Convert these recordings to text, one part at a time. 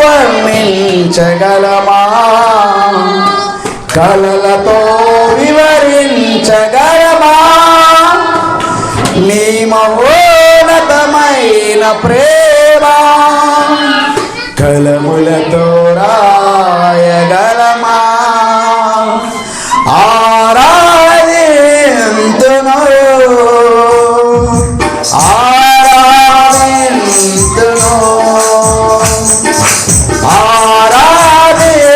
వర్ణించగలమా, కలలతో వివరించగలమా, నీ మహోన్నతమైన ప్రేమ కలములతో రాయగలమా. ఆరాధింతును ఆరాధింతును ఆరాధింతును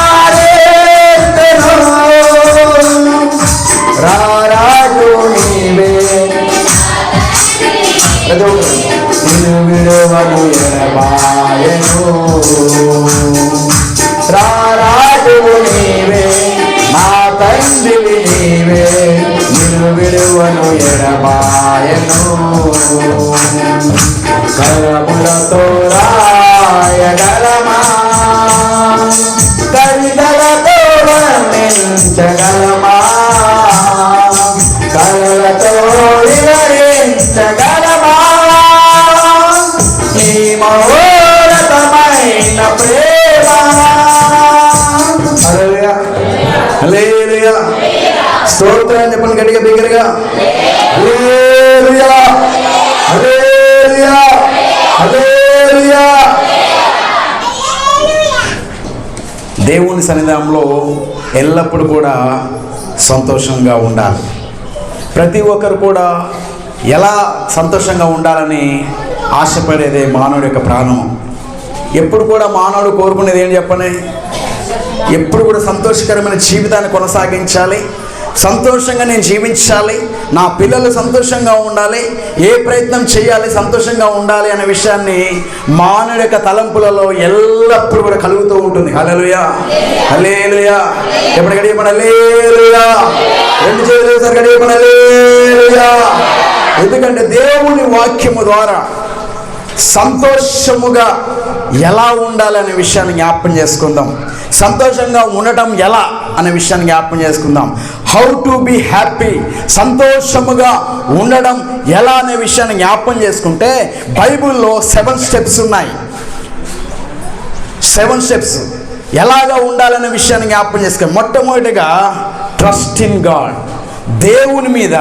ఆరాధింతును. రారాజు నీవే నిన్ను విడువను ఎడబాయను. రారాజు నీవే మా తండ్రివి నీవే, నిన్ను విడువను ఎడబాయను. కలములతో రాయగలమా, కవితలతో వర్ణించగలమా, కలలతో వివరించగలమా, నీ మహోన్నతమైన ప్రేమ. హల్లెలూయా హల్లెలూయా. స్తోత్రం చెప్పండి గట్టిగా బిగ్గరగా. హల్లెలూయా హల్లెలూయా హల్లెలూయా. దేవుని సన్నిధానంలో ఎల్లప్పుడూ కూడా సంతోషంగా ఉండాలి. ప్రతి ఒక్కరు కూడా ఎలా సంతోషంగా ఉండాలని ఆశపడేదే మానవుడి యొక్క ప్రాణం. ఎప్పుడు కూడా మానవుడు కోరుకునేది ఏంటి చెప్పండి? ఎప్పుడు కూడా సంతోషకరమైన జీవితాన్ని కొనసాగించాలి, సంతోషంగా నేను జీవించాలి, నా పిల్లలు సంతోషంగా ఉండాలి, ఏ ప్రయత్నం చేయాలి సంతోషంగా ఉండాలి అనే విషయాన్ని మానవుడి యొక్క తలంపులలో ఎల్లప్పుడూ కూడా కలుగుతూ ఉంటుంది. హల్లెలూయా హల్లెలూయా. ఎప్పుడు గడియమని హల్లెలూయా, రెండు చేతులు సార్ గడియమని హల్లెలూయా. ఎందుకంటే దేవుని వాక్యము ద్వారా సంతోషముగా ఎలా ఉండాలి అనే విషయాన్ని జ్ఞాపకం చేసుకుందాం. సంతోషంగా ఉండటం ఎలా అనే విషయాన్ని జ్ఞాపకం చేసుకుందాం. హౌ టు బి హ్యాపీ, సంతోషముగా ఉండడం ఎలా అనే విషయాన్ని జ్ఞాపకం చేసుకుంటే బైబిల్లో 7 స్టెప్స్ ఉన్నాయి. 7 స్టెప్స్ ఎలాగా ఉండాలనే విషయాన్ని జ్ఞాపకం చేసుకుంటాం. మొట్టమొదటిగా ట్రస్ట్ ఇన్ గాడ్, దేవుని మీద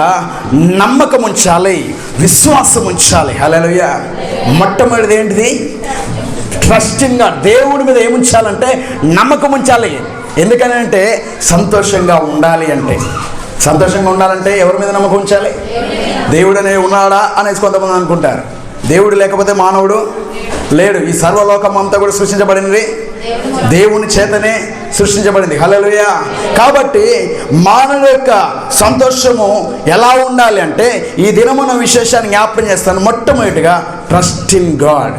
నమ్మకం ఉంచాలి, విశ్వాసం ఉంచాలి. హల్లెలూయా. మొట్టమొదటిది ఏంటిది? Trust in God. దేవుడి మీద ఏముంచాలంటే నమ్మకం ఉంచాలి. ఎందుకనంటే సంతోషంగా ఉండాలి అంటే, సంతోషంగా ఉండాలంటే ఎవరి మీద నమ్మకం ఉంచాలి? దేవుడు అనే ఉన్నాడా అనేసి కొంతమంది అనుకుంటారు. దేవుడు లేకపోతే మానవుడు లేడు. ఈ సర్వలోకం అంతా కూడా సృష్టించబడింది దేవుని చేతనే సృష్టించబడింది. హల్లెలూయా. కాబట్టి మానవుల యొక్క సంతోషము ఎలా ఉండాలి అంటే ఈ దినమున విశేషాన్ని జ్ఞాపకం చేస్తాను. మొట్టమొదటిగా ట్రస్ట్ ఇన్ గాడ్.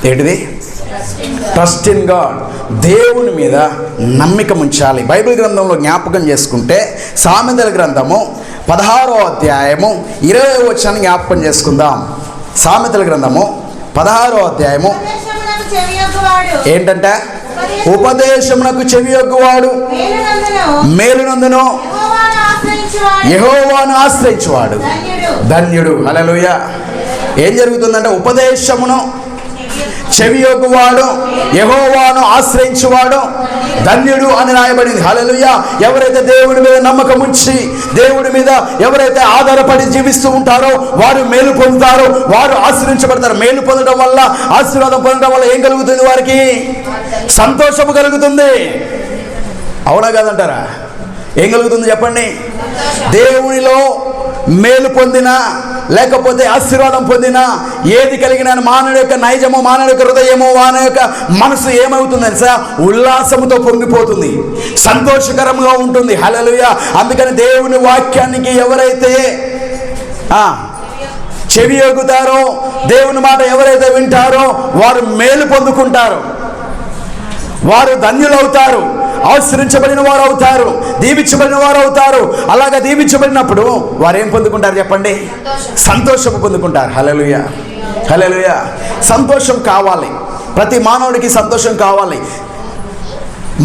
ఏంటిది? ట్రస్ట్ ఇన్ గాడ్, దేవుని మీద నమ్మకం ఉంచాలి. బైబిల్ గ్రంథంలో జ్ఞాపకం చేసుకుంటే సామెతల గ్రంథము 16వ అధ్యాయము 20వ వచనాన్ని జ్ఞాపకం చేసుకుందాం. సామెతల గ్రంథము 16వ అధ్యాయము ఏంటంటే ఉపదేశమునకు చెవియొగ్గువాడు మేలునందును యెహోవాను ఆశ్రయించువాడు ధన్యుడు. హల్లెలూయా. ఏం జరుగుతుందంటే ఉపదేశమును చెవియొగ్గువాడు యెహోవాను ఆశ్రయించువాడు ధన్యుడు అని రాయబడింది. హల్లెలూయా. ఎవరైతే దేవుడి మీద నమ్మకం ఉంచి దేవుడి మీద ఎవరైతే ఆధారపడి జీవిస్తూ ఉంటారో వారు మేలు పొందుతారు, వారు ఆశ్రయించబడతారు. మేలు పొందడం వల్ల, ఆశీర్వాదం పొందడం వల్ల ఏం కలుగుతుంది? వారికి సంతోషము కలుగుతుంది. అవునా కాదంటారా? ఏం కలుగుతుంది చెప్పండి? దేవునిలో మేలు పొందిన లేకపోతే ఆశీర్వాదం పొందిన ఏది కలిగిన మానవుడి యొక్క నైజము, మానవుడి యొక్క హృదయము, మానవుడి యొక్క మనసు ఏమవుతుందని సార్ ఉల్లాసముతో పొంగిపోతుంది, సంతోషకరంగా ఉంటుంది. హల్లెలూయా. అందుకని దేవుని వాక్యానికి ఎవరైతే చెవి ఎగుతారో, దేవుని మాట ఎవరైతే వింటారో వారు మేలు పొందుకుంటారు, వారు ధన్యులవుతారు, ఆశ్రయించబడిన వారు అవుతారు, దీవించబడిన వారు అవుతారు. అలాగా దీవించబడినప్పుడు వారు ఏం పొందుకుంటారు చెప్పండి? సంతోషం పొందుకుంటారు. హల్లెలూయా హల్లెలూయా. సంతోషం కావాలి, ప్రతి మానవుడికి సంతోషం కావాలి.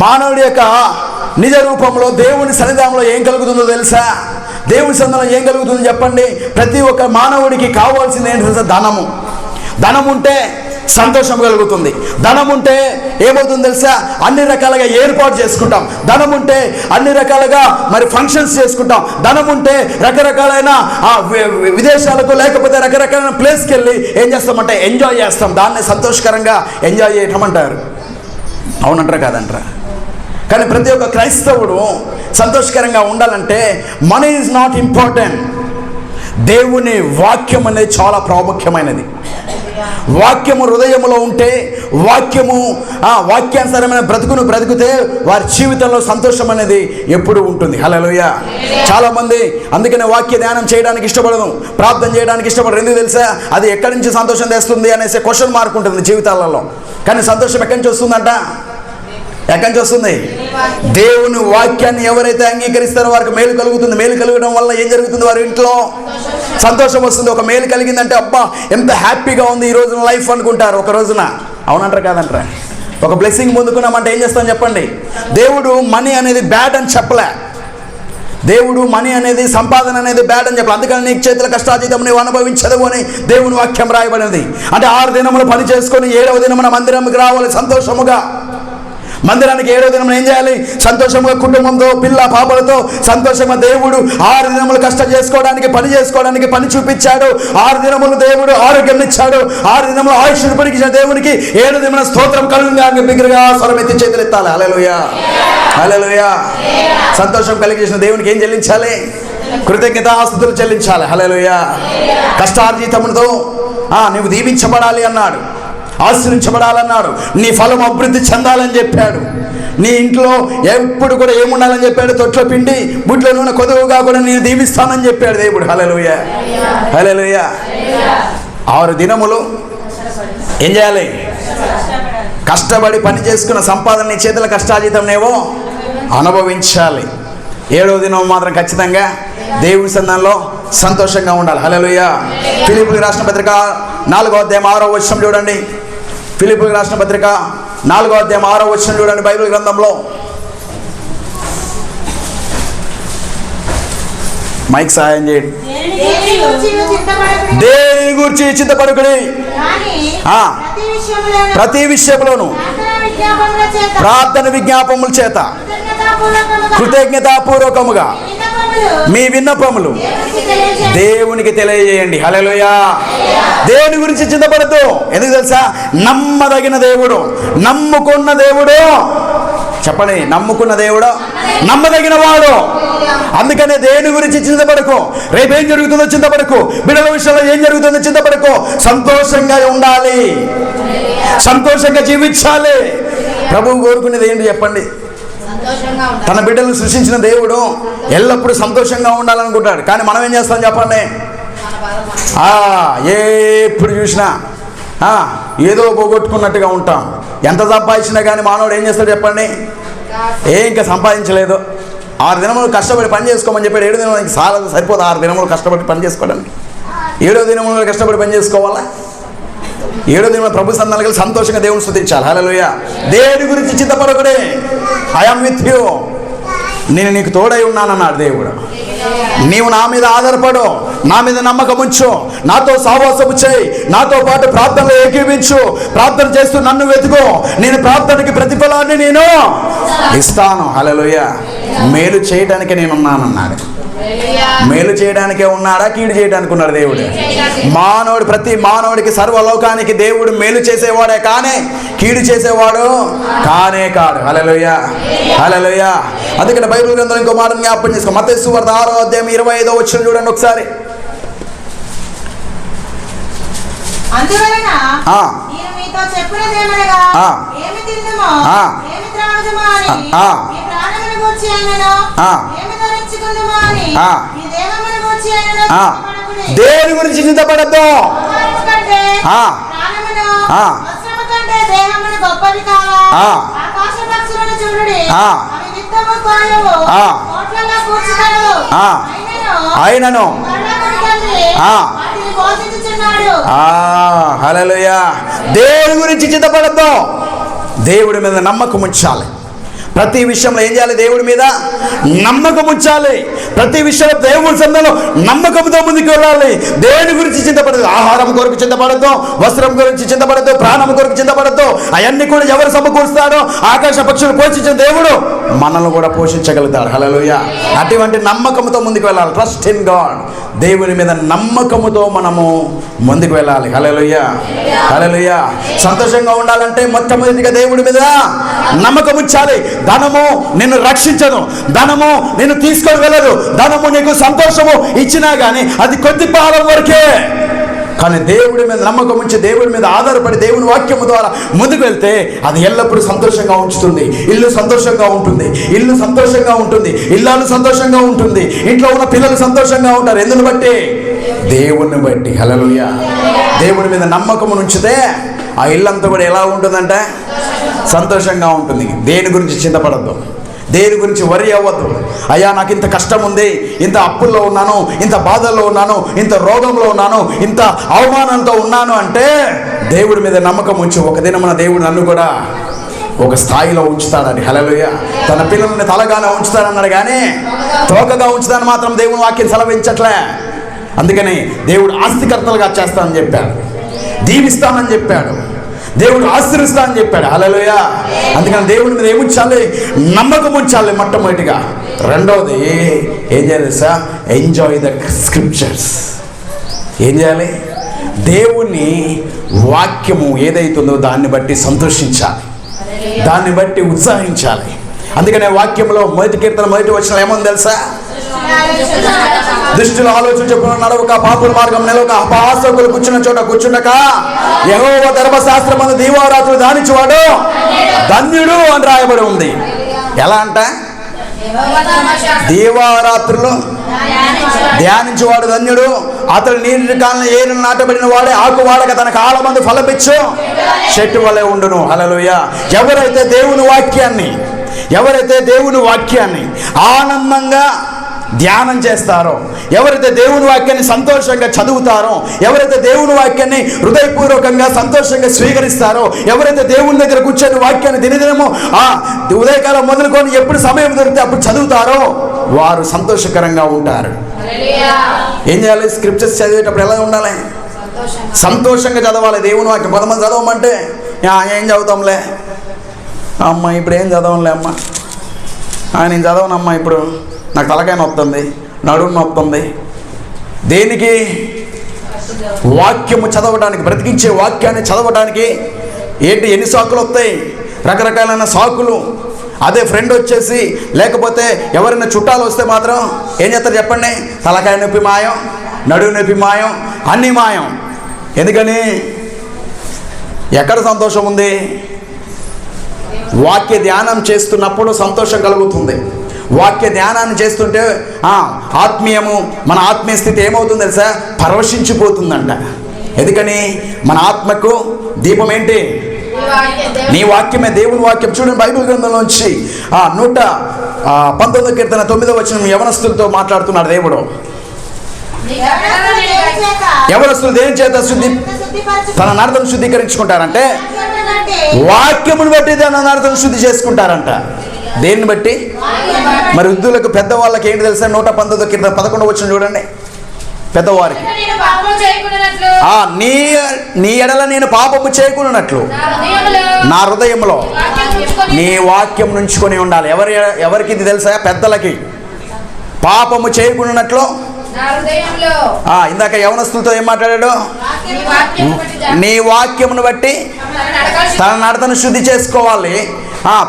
మానవుడి యొక్క నిజ రూపంలో దేవుని సన్నిధానంలో ఏం కలుగుతుందో తెలుసా? దేవుని సన్నిధిలో ఏం కలుగుతుంది చెప్పండి? ప్రతి ఒక్క మానవుడికి కావాల్సింది ఏంటంటే ధనము. ధనం ఉంటే సంతోషం కలుగుతుంది. ధనం ఉంటే ఏమవుతుంది తెలుసా? అన్ని రకాలుగా ఏర్పాటు చేసుకుంటాం. ధనం ఉంటే అన్ని రకాలుగా మరి ఫంక్షన్స్ చేసుకుంటాం. ధనం ఉంటే రకరకాలైన విదేశాలకు లేకపోతే రకరకాలైన ప్లేస్కి వెళ్ళి ఏం చేస్తామంటే ఎంజాయ్ చేస్తాం. దాన్ని సంతోషకరంగా ఎంజాయ్ చేయటం అంటారు. అవునంటారా కాదంటారా? కానీ ప్రతి ఒక్క క్రైస్తవుడు సంతోషకరంగా ఉండాలంటే మనీ ఈజ్ నాట్ ఇంపార్టెంట్. దేవుని వాక్యం అనేది చాలా ప్రాముఖ్యమైనది. వాక్యము హృదయములో ఉంటే, వాక్యానుసారమైన బ్రతుకును బ్రతికితే వారి జీవితంలో సంతోషం అనేది ఎప్పుడు ఉంటుంది. హల్లెలూయా. చాలామంది అందుకనే వాక్య ధ్యానం చేయడానికి ఇష్టపడదు, ప్రార్థన చేయడానికి ఇష్టపడరు. ఎందుకు తెలుసా? అది ఎక్కడి నుంచి సంతోషం తెస్తుంది అనేసి క్వశ్చన్ మార్క్ ఉంటుంది జీవితాలలో. కానీ సంతోషం ఎక్కడి నుంచి వస్తుందంట? ఎక్కడి నుంచి వస్తుంది? దేవుని వాక్యాన్ని ఎవరైతే అంగీకరిస్తారో వారికి మేలు కలుగుతుంది. మేలు కలగడం వల్ల ఏం జరుగుతుంది? వారి ఇంట్లో సంతోషం వస్తుంది. ఒక మేలు కలిగిందంటే అబ్బా ఎంత హ్యాపీగా ఉంది ఈ రోజున లైఫ్ అనుకుంటారు ఒక రోజున. అవునంటారా కాదంటారా? ఒక బ్లెస్సింగ్ పొందుకున్నామంటే ఏం చేస్తాం చెప్పండి? దేవుడు మనీ అనేది బ్యాడ్ అని చెప్పలే. దేవుడు మనీ అనేది, సంపాదన అనేది బ్యాడ్ అని చెప్పాలి. అందుకని నీకు చేతుల కష్టాజీతం నీవు అనుభవించదు అని దేవుని వాక్యం రాయబడినది. అంటే 6 దినములు పని చేసుకొని 7వ దినమున మందిరంకి రావాలి సంతోషముగా. మందిరానికి 7వ దినం ఏం చేయాలి? సంతోషంగా కుటుంబంతో, పిల్ల పాపలతో సంతోషంగా. దేవుడు 6 దినములు కష్టం చేసుకోవడానికి, పని చేసుకోవడానికి పని చూపించాడు. 6 దినములు దేవుడు ఆరోగ్యం ఇచ్చాడు. 6 దినములు ఆయుష్ను పొడిగించిన దేవునికి 7వ దినమున స్తోత్రం కలుగుగా బిగ్గరగా స్వరమెత్తి చేతులు ఎత్తాలి. హల్లెలూయా, హల్లెలూయా. సంతోషం కలిగించిన దేవునికి ఏం చెల్లించాలి? కృతజ్ఞతాస్తుతులు చెల్లించాలి. హల్లెలూయా. కష్టార్జితముతో నీవు దీవించబడాలి అన్నాడు, ఆశ్రయించబడాలన్నాడు. నీ ఫలం అభివృద్ధి చెందాలని చెప్పాడు. నీ ఇంట్లో ఎప్పుడు కూడా ఏముండాలని చెప్పాడు? తొట్లో పిండి బుట్లో నూనె కొదువుగా కూడా నేను దీవిస్తానని చెప్పాడు దేవుడు. హల్లెలూయా, హల్లెలూయా. 6 దినములు ఏం చేయాలి? కష్టపడి పని చేసుకున్న సంపాదన నీ చేతుల కష్టాజీతంనేవో అనుభవించాలి. 7వ దినం మాత్రం ఖచ్చితంగా దేవుని సన్నిధిలో సంతోషంగా ఉండాలి. హల్లెలూయా. ఫిలిప్పీయులకు రాసిన పత్రిక 4వ అధ్యాయం 6వ వచనం చూడండి. ఫిలిప్పీయులకు రాసిన పత్రిక 4వ అధ్యాయం 6వ వచనం చూడండి బైబిల్ గ్రంథంలో. మైక్ సహాయం చేయండి. దేని గురించి చింతపడకుడి, ప్రతి విషయంలోను ప్రార్థన విజ్ఞాపముల చేత కృతజ్ఞతాపూర్వకముగా మీ విన్నపములు దేవునికి తెలియజేయండి. హల్లెలూయా. దేవుని గురించి చింతపడద్దు. ఎందుకు తెలుసా? నమ్మదగిన దేవుడు, నమ్ముకున్న దేవుడు. చెప్పండి, నమ్ముకున్న దేవుడు నమ్మదగిన వాడు. అందుకనే దేవుని గురించి చింతపడకు. రేపేం జరుగుతుందో చింతపడకు. బిడ్డల విషయంలో ఏం జరుగుతుందో చింతపడకు. సంతోషంగా ఉండాలి, సంతోషంగా జీవించాలి. ప్రభువు కోరుకునేది ఏంటి చెప్పండి? తన బిడ్డలను సృష్టించిన దేవుడు ఎల్లప్పుడూ సంతోషంగా ఉండాలనుకుంటాడు. కానీ మనం ఏం చేస్తాం చెప్పండి? ఎప్పుడు చూసినా ఏదో పోగొట్టుకున్నట్టుగా ఉంటాం. ఎంత సంపాదించినా కానీ మానవుడు ఏం చేస్తాడు చెప్పండి? ఇంకా సంపాదించలేదు. 6 దినములు కష్టపడి పని చేసుకోమని చెప్పాడు. 7 దినములకి సరిపోదు. 6 దినములు కష్టపడి పని చేసుకోవడానికి 7వ దినములు కష్టపడి పని చేసుకోవాలా? 7వ దినం ప్రభు సన్నిధిలో సంతోషంగా దేవుని స్తుతించాలి. హల్లెలూయా. దేవుడి గురించి చింతపడకుడే. ఐ యామ్ విత్ యు, నేను నీకు తోడై ఉన్నానన్నాడు దేవుడు. నీవు నా మీద ఆధారపడు, నా మీద నమ్మకం ఉంచు, నాతో సహవాసము చేయి, నాతో పాటు ప్రార్థనలో ఏకీవించు. ప్రార్థన చేస్తూ నన్ను వెతుకు, నేను ప్రార్థనకి ప్రతిఫలాన్ని నేను ఇస్తాను. హల్లెలూయా. మేలు చేయడానికి నేను ఉన్నానన్నాడు. మేలు చేయడానికే ఉన్నాడా? కీడు చేయడానికి ఉన్నాడు దేవుడు? మానవుడు, ప్రతి మానవుడికి సర్వలోకానికి దేవుడు మేలు చేసేవాడే కానీ కీడు చేసేవాడు కానే కాడు. హల్లెలూయా, హల్లెలూయా. అందుకని బైబిల్ గ్రంథంలో ఇంకో మాట జ్ఞాపకం చేసుకో. మత్తయి సువార్త 6వ అధ్యాయం 25వ వచనం చూడండి ఒకసారి. అందువలన నేను మీతో చెప్పినదేమనగా, ఏమి తిందుమో ఏమి త్రాగుదుమో అని మీ ప్రాణమును గూర్చి అయినను, ఏమి ధరించుకుందుమో అని మీ దేహమును గూర్చి అయినను చింతపడకుడి. దేని గురించి చింతపడద్దు. ఆహారము కంటే ప్రాణమును, వస్త్రము కంటే దేహమును గొప్పది కావా? ఆకాశ పక్షులను చూడుడి, అవి విత్తము కోయవు, కోట్లలో కూర్చుతారు, అయినను వాటిని పోషించుచున్నాడు. హల్లెలూయా. దేవుడి గురించి చింతపడద్దు. దేవుడి మీద నమ్మకం ఉంచాలి. ప్రతి విషయంలో ఏం చేయాలి? దేవుడి మీద నమ్మకం ఉంచాలి. ప్రతి విషయంలో దేవుడి సందలో నమ్మకంతో ముందుకు వెళ్ళాలి. దేని గురించి చింతపడదు. ఆహారం కొరకు చింతపడద్దు, వస్త్రం గురించి చింతపడద్దు, ప్రాణం కొరకు చింతపడద్దు. అవన్నీ కూడా ఎవరు సమకూరుస్తాడో ఆకాశ పక్షులు పోషించిన దేవుడు మనల్ని కూడా పోషించగలుగుతాడు. హల్లెలూయా. అటువంటి నమ్మకంతో ముందుకు వెళ్ళాలి. Trust in God. దేవుని మీద నమ్మకముతో మనము ముందుకు వెళ్ళాలి. హల్లెలూయా, హల్లెలూయా. సంతోషంగా ఉండాలంటే మొట్టమొదటిగా దేవుడి మీద నమ్మకం ఉంచాలి. ధనము నిన్ను రక్షించదు, ధనము నిన్ను తీసుకొని వెళ్ళదు. ధనము నీకు సంతోషము ఇచ్చినా కానీ అది కొద్ది కాలం వరకే. కానీ దేవుడి మీద నమ్మకం ఉంచి దేవుడి మీద ఆధారపడి దేవుని వాక్యము ద్వారా ముందుకు వెళ్తే అది ఎల్లప్పుడూ సంతోషంగా ఉంచుతుంది. ఇల్లు సంతోషంగా ఉంటుంది, ఇల్లు సంతోషంగా ఉంటుంది, ఇల్లాలు సంతోషంగా ఉంటుంది, ఇంట్లో ఉన్న పిల్లలు సంతోషంగా ఉంటారు. ఎందుని బట్టి? దేవుణ్ణి బట్టి. హల్లెలూయా. దేవుడి మీద నమ్మకం ఉంచితే ఆ ఇల్లంతా కూడా ఎలా ఉంటుందంటే సంతోషంగా ఉంటుంది. దేని గురించి చింతపడద్దు, దేని గురించి వరి అవ్వద్దు. అయ్యా నాకు ఇంత కష్టం ఉంది, ఇంత అప్పుల్లో ఉన్నాను, ఇంత బాధల్లో ఉన్నాను, ఇంత రోగంలో ఉన్నాను, ఇంత అవమానంతో ఉన్నాను అంటే దేవుడి మీద నమ్మకం ఉంచి ఒక దినమున దేవుడు నన్ను కూడా ఒక స్థాయిలో ఉంచుతాడని. హల్లెలూయా. తన పిల్లల్ని తలగానే ఉంచుతాడన్నాడు కానీ తోకగా ఉంచుతాడని మాత్రం దేవుని వాక్యం సెలవించట్లే. అందుకని దేవుడు ఆస్తికర్తలుగా చేస్తానని చెప్పాడు, దీవిస్తానని చెప్పాడు, దేవుడు ఆశీర్వదిస్తానని చెప్పాడు. హల్లెలూయా. అందుకని దేవుడి మీద ఏముంచాలి? నమ్మకం ఉంచాలి మొట్టమొదటిగా. రెండవది ఏం చేయాలి సార్? Enjoy the scriptures. ఏం చేయాలి? దేవుని వాక్యము ఏదైతుందో దాన్ని బట్టి సంతోషించాలి, దాన్ని బట్టి ఉత్సాహించాలి. అందుకనే వాక్యంలో మొదటి కీర్తన మొదటి వచనం ఏముంది తెలుసా? దుష్టుల ఆలోచన చెప్పున నడవక, పాపుల మార్గం నిలవక, అపహాసకులు కూర్చున్న చోట కూర్చుండక, యెహోవా ధర్మశాస్త్రమందు దీవారాత్రులు ధ్యానించువాడు ధన్యుడు అని రాయబడి ఉంది. ఎలా అంట? దీవారాత్రులు ధ్యానించువాడు ధన్యుడు, అతడు నీటి కాలంలో ఏరులు నాటబడిన వాడే, ఆకు వాడక తన కాలమందు ఫలమిచ్చు చెట్టు వలె ఉండును. హల్లెలూయా. ఎవరైతే దేవుని వాక్యాన్ని ఆనందంగా ధ్యానం చేస్తారో, ఎవరైతే దేవుని వాక్యాన్ని సంతోషంగా చదువుతారో, ఎవరైతే దేవుని వాక్యాన్ని హృదయపూర్వకంగా సంతోషంగా స్వీకరిస్తారో, ఎవరైతే దేవుని దగ్గర కూర్చొని వాక్యాన్ని దినదినము ఉదయకాలం మొదలుకొని ఎప్పుడు సమయం దొరికితే అప్పుడు చదువుతారో వారు సంతోషకరంగా ఉంటారు. ఏం చేయాలి? స్క్రిప్చర్స్ చదివేటప్పుడు ఎలా ఉండాలి? సంతోషంగా చదవాలి దేవుని వాక్యం. కొంతమంది చదవమంటే ఏం చదువుతాంలే అమ్మ, ఇప్పుడు ఏం చదవంలే అమ్మ, నేను చదవనమ్మా, ఇప్పుడు నాకు తలకాయ నొస్తుంది, నడుము నొస్తుంది. దేనికి? వాక్యము చదవడానికి, బ్రతికించే వాక్యాన్ని చదవడానికి. ఏంటి ఎన్ని సాకులు వస్తాయి? రకరకాలైన సాకులు. అదే ఫ్రెండ్ వచ్చేసి లేకపోతే ఎవరైనా చుట్టాలు వస్తే మాత్రం ఏం చేస్తారు చెప్పండి? తలకాయ నొప్పి మాయం, నడుము నొప్పి మాయం, అన్నీ మాయం. ఎందుకని? ఎక్కడ సంతోషం ఉంది? వాక్య ధ్యానం చేస్తున్నప్పుడు సంతోషం కలుగుతుంది. వాక్య ధ్యానాన్ని చేస్తుంటే ఆత్మీయము, మన ఆత్మీయ స్థితి ఏమవుతుంది తెలుసా? పరవశించిపోతుందంట. ఎందుకని? మన ఆత్మకు దీపం ఏంటి? నీ వాక్యమే. దేవుని వాక్యం చూడండి, బైబిల్ గ్రంథంలోంచి 119వ కీర్తన 9వ వచనం యవనస్తులతో మాట్లాడుతున్నాడు దేవుడు. యవనస్తులు దేని చేత తన నడతను శుద్ధీకరించుకుంటారంటే వాక్యమును బట్టి తన నడతను శుద్ధి చేసుకుంటారంట. దేన్ని బట్టి? మరి వృద్ధులకు, పెద్దవాళ్ళకి ఏంటి తెలుసా? 119వ కీర్తన 11వ వచనం చూడండి. పెద్దవారికి నీ ఎడల నేను పాపము చేయకున్నట్లు నా హృదయంలో నీ వాక్యం నుంచుకొని ఉండాలి. ఎవరికి ఇది తెలుసా? పెద్దలకి. పాపము చేయకున్నట్లు. ఇందాక యవనస్తులతో ఏం మాట్లాడాడు? నీ వాక్యమును బట్టి తన నడతను శుద్ధి చేసుకోవాలి.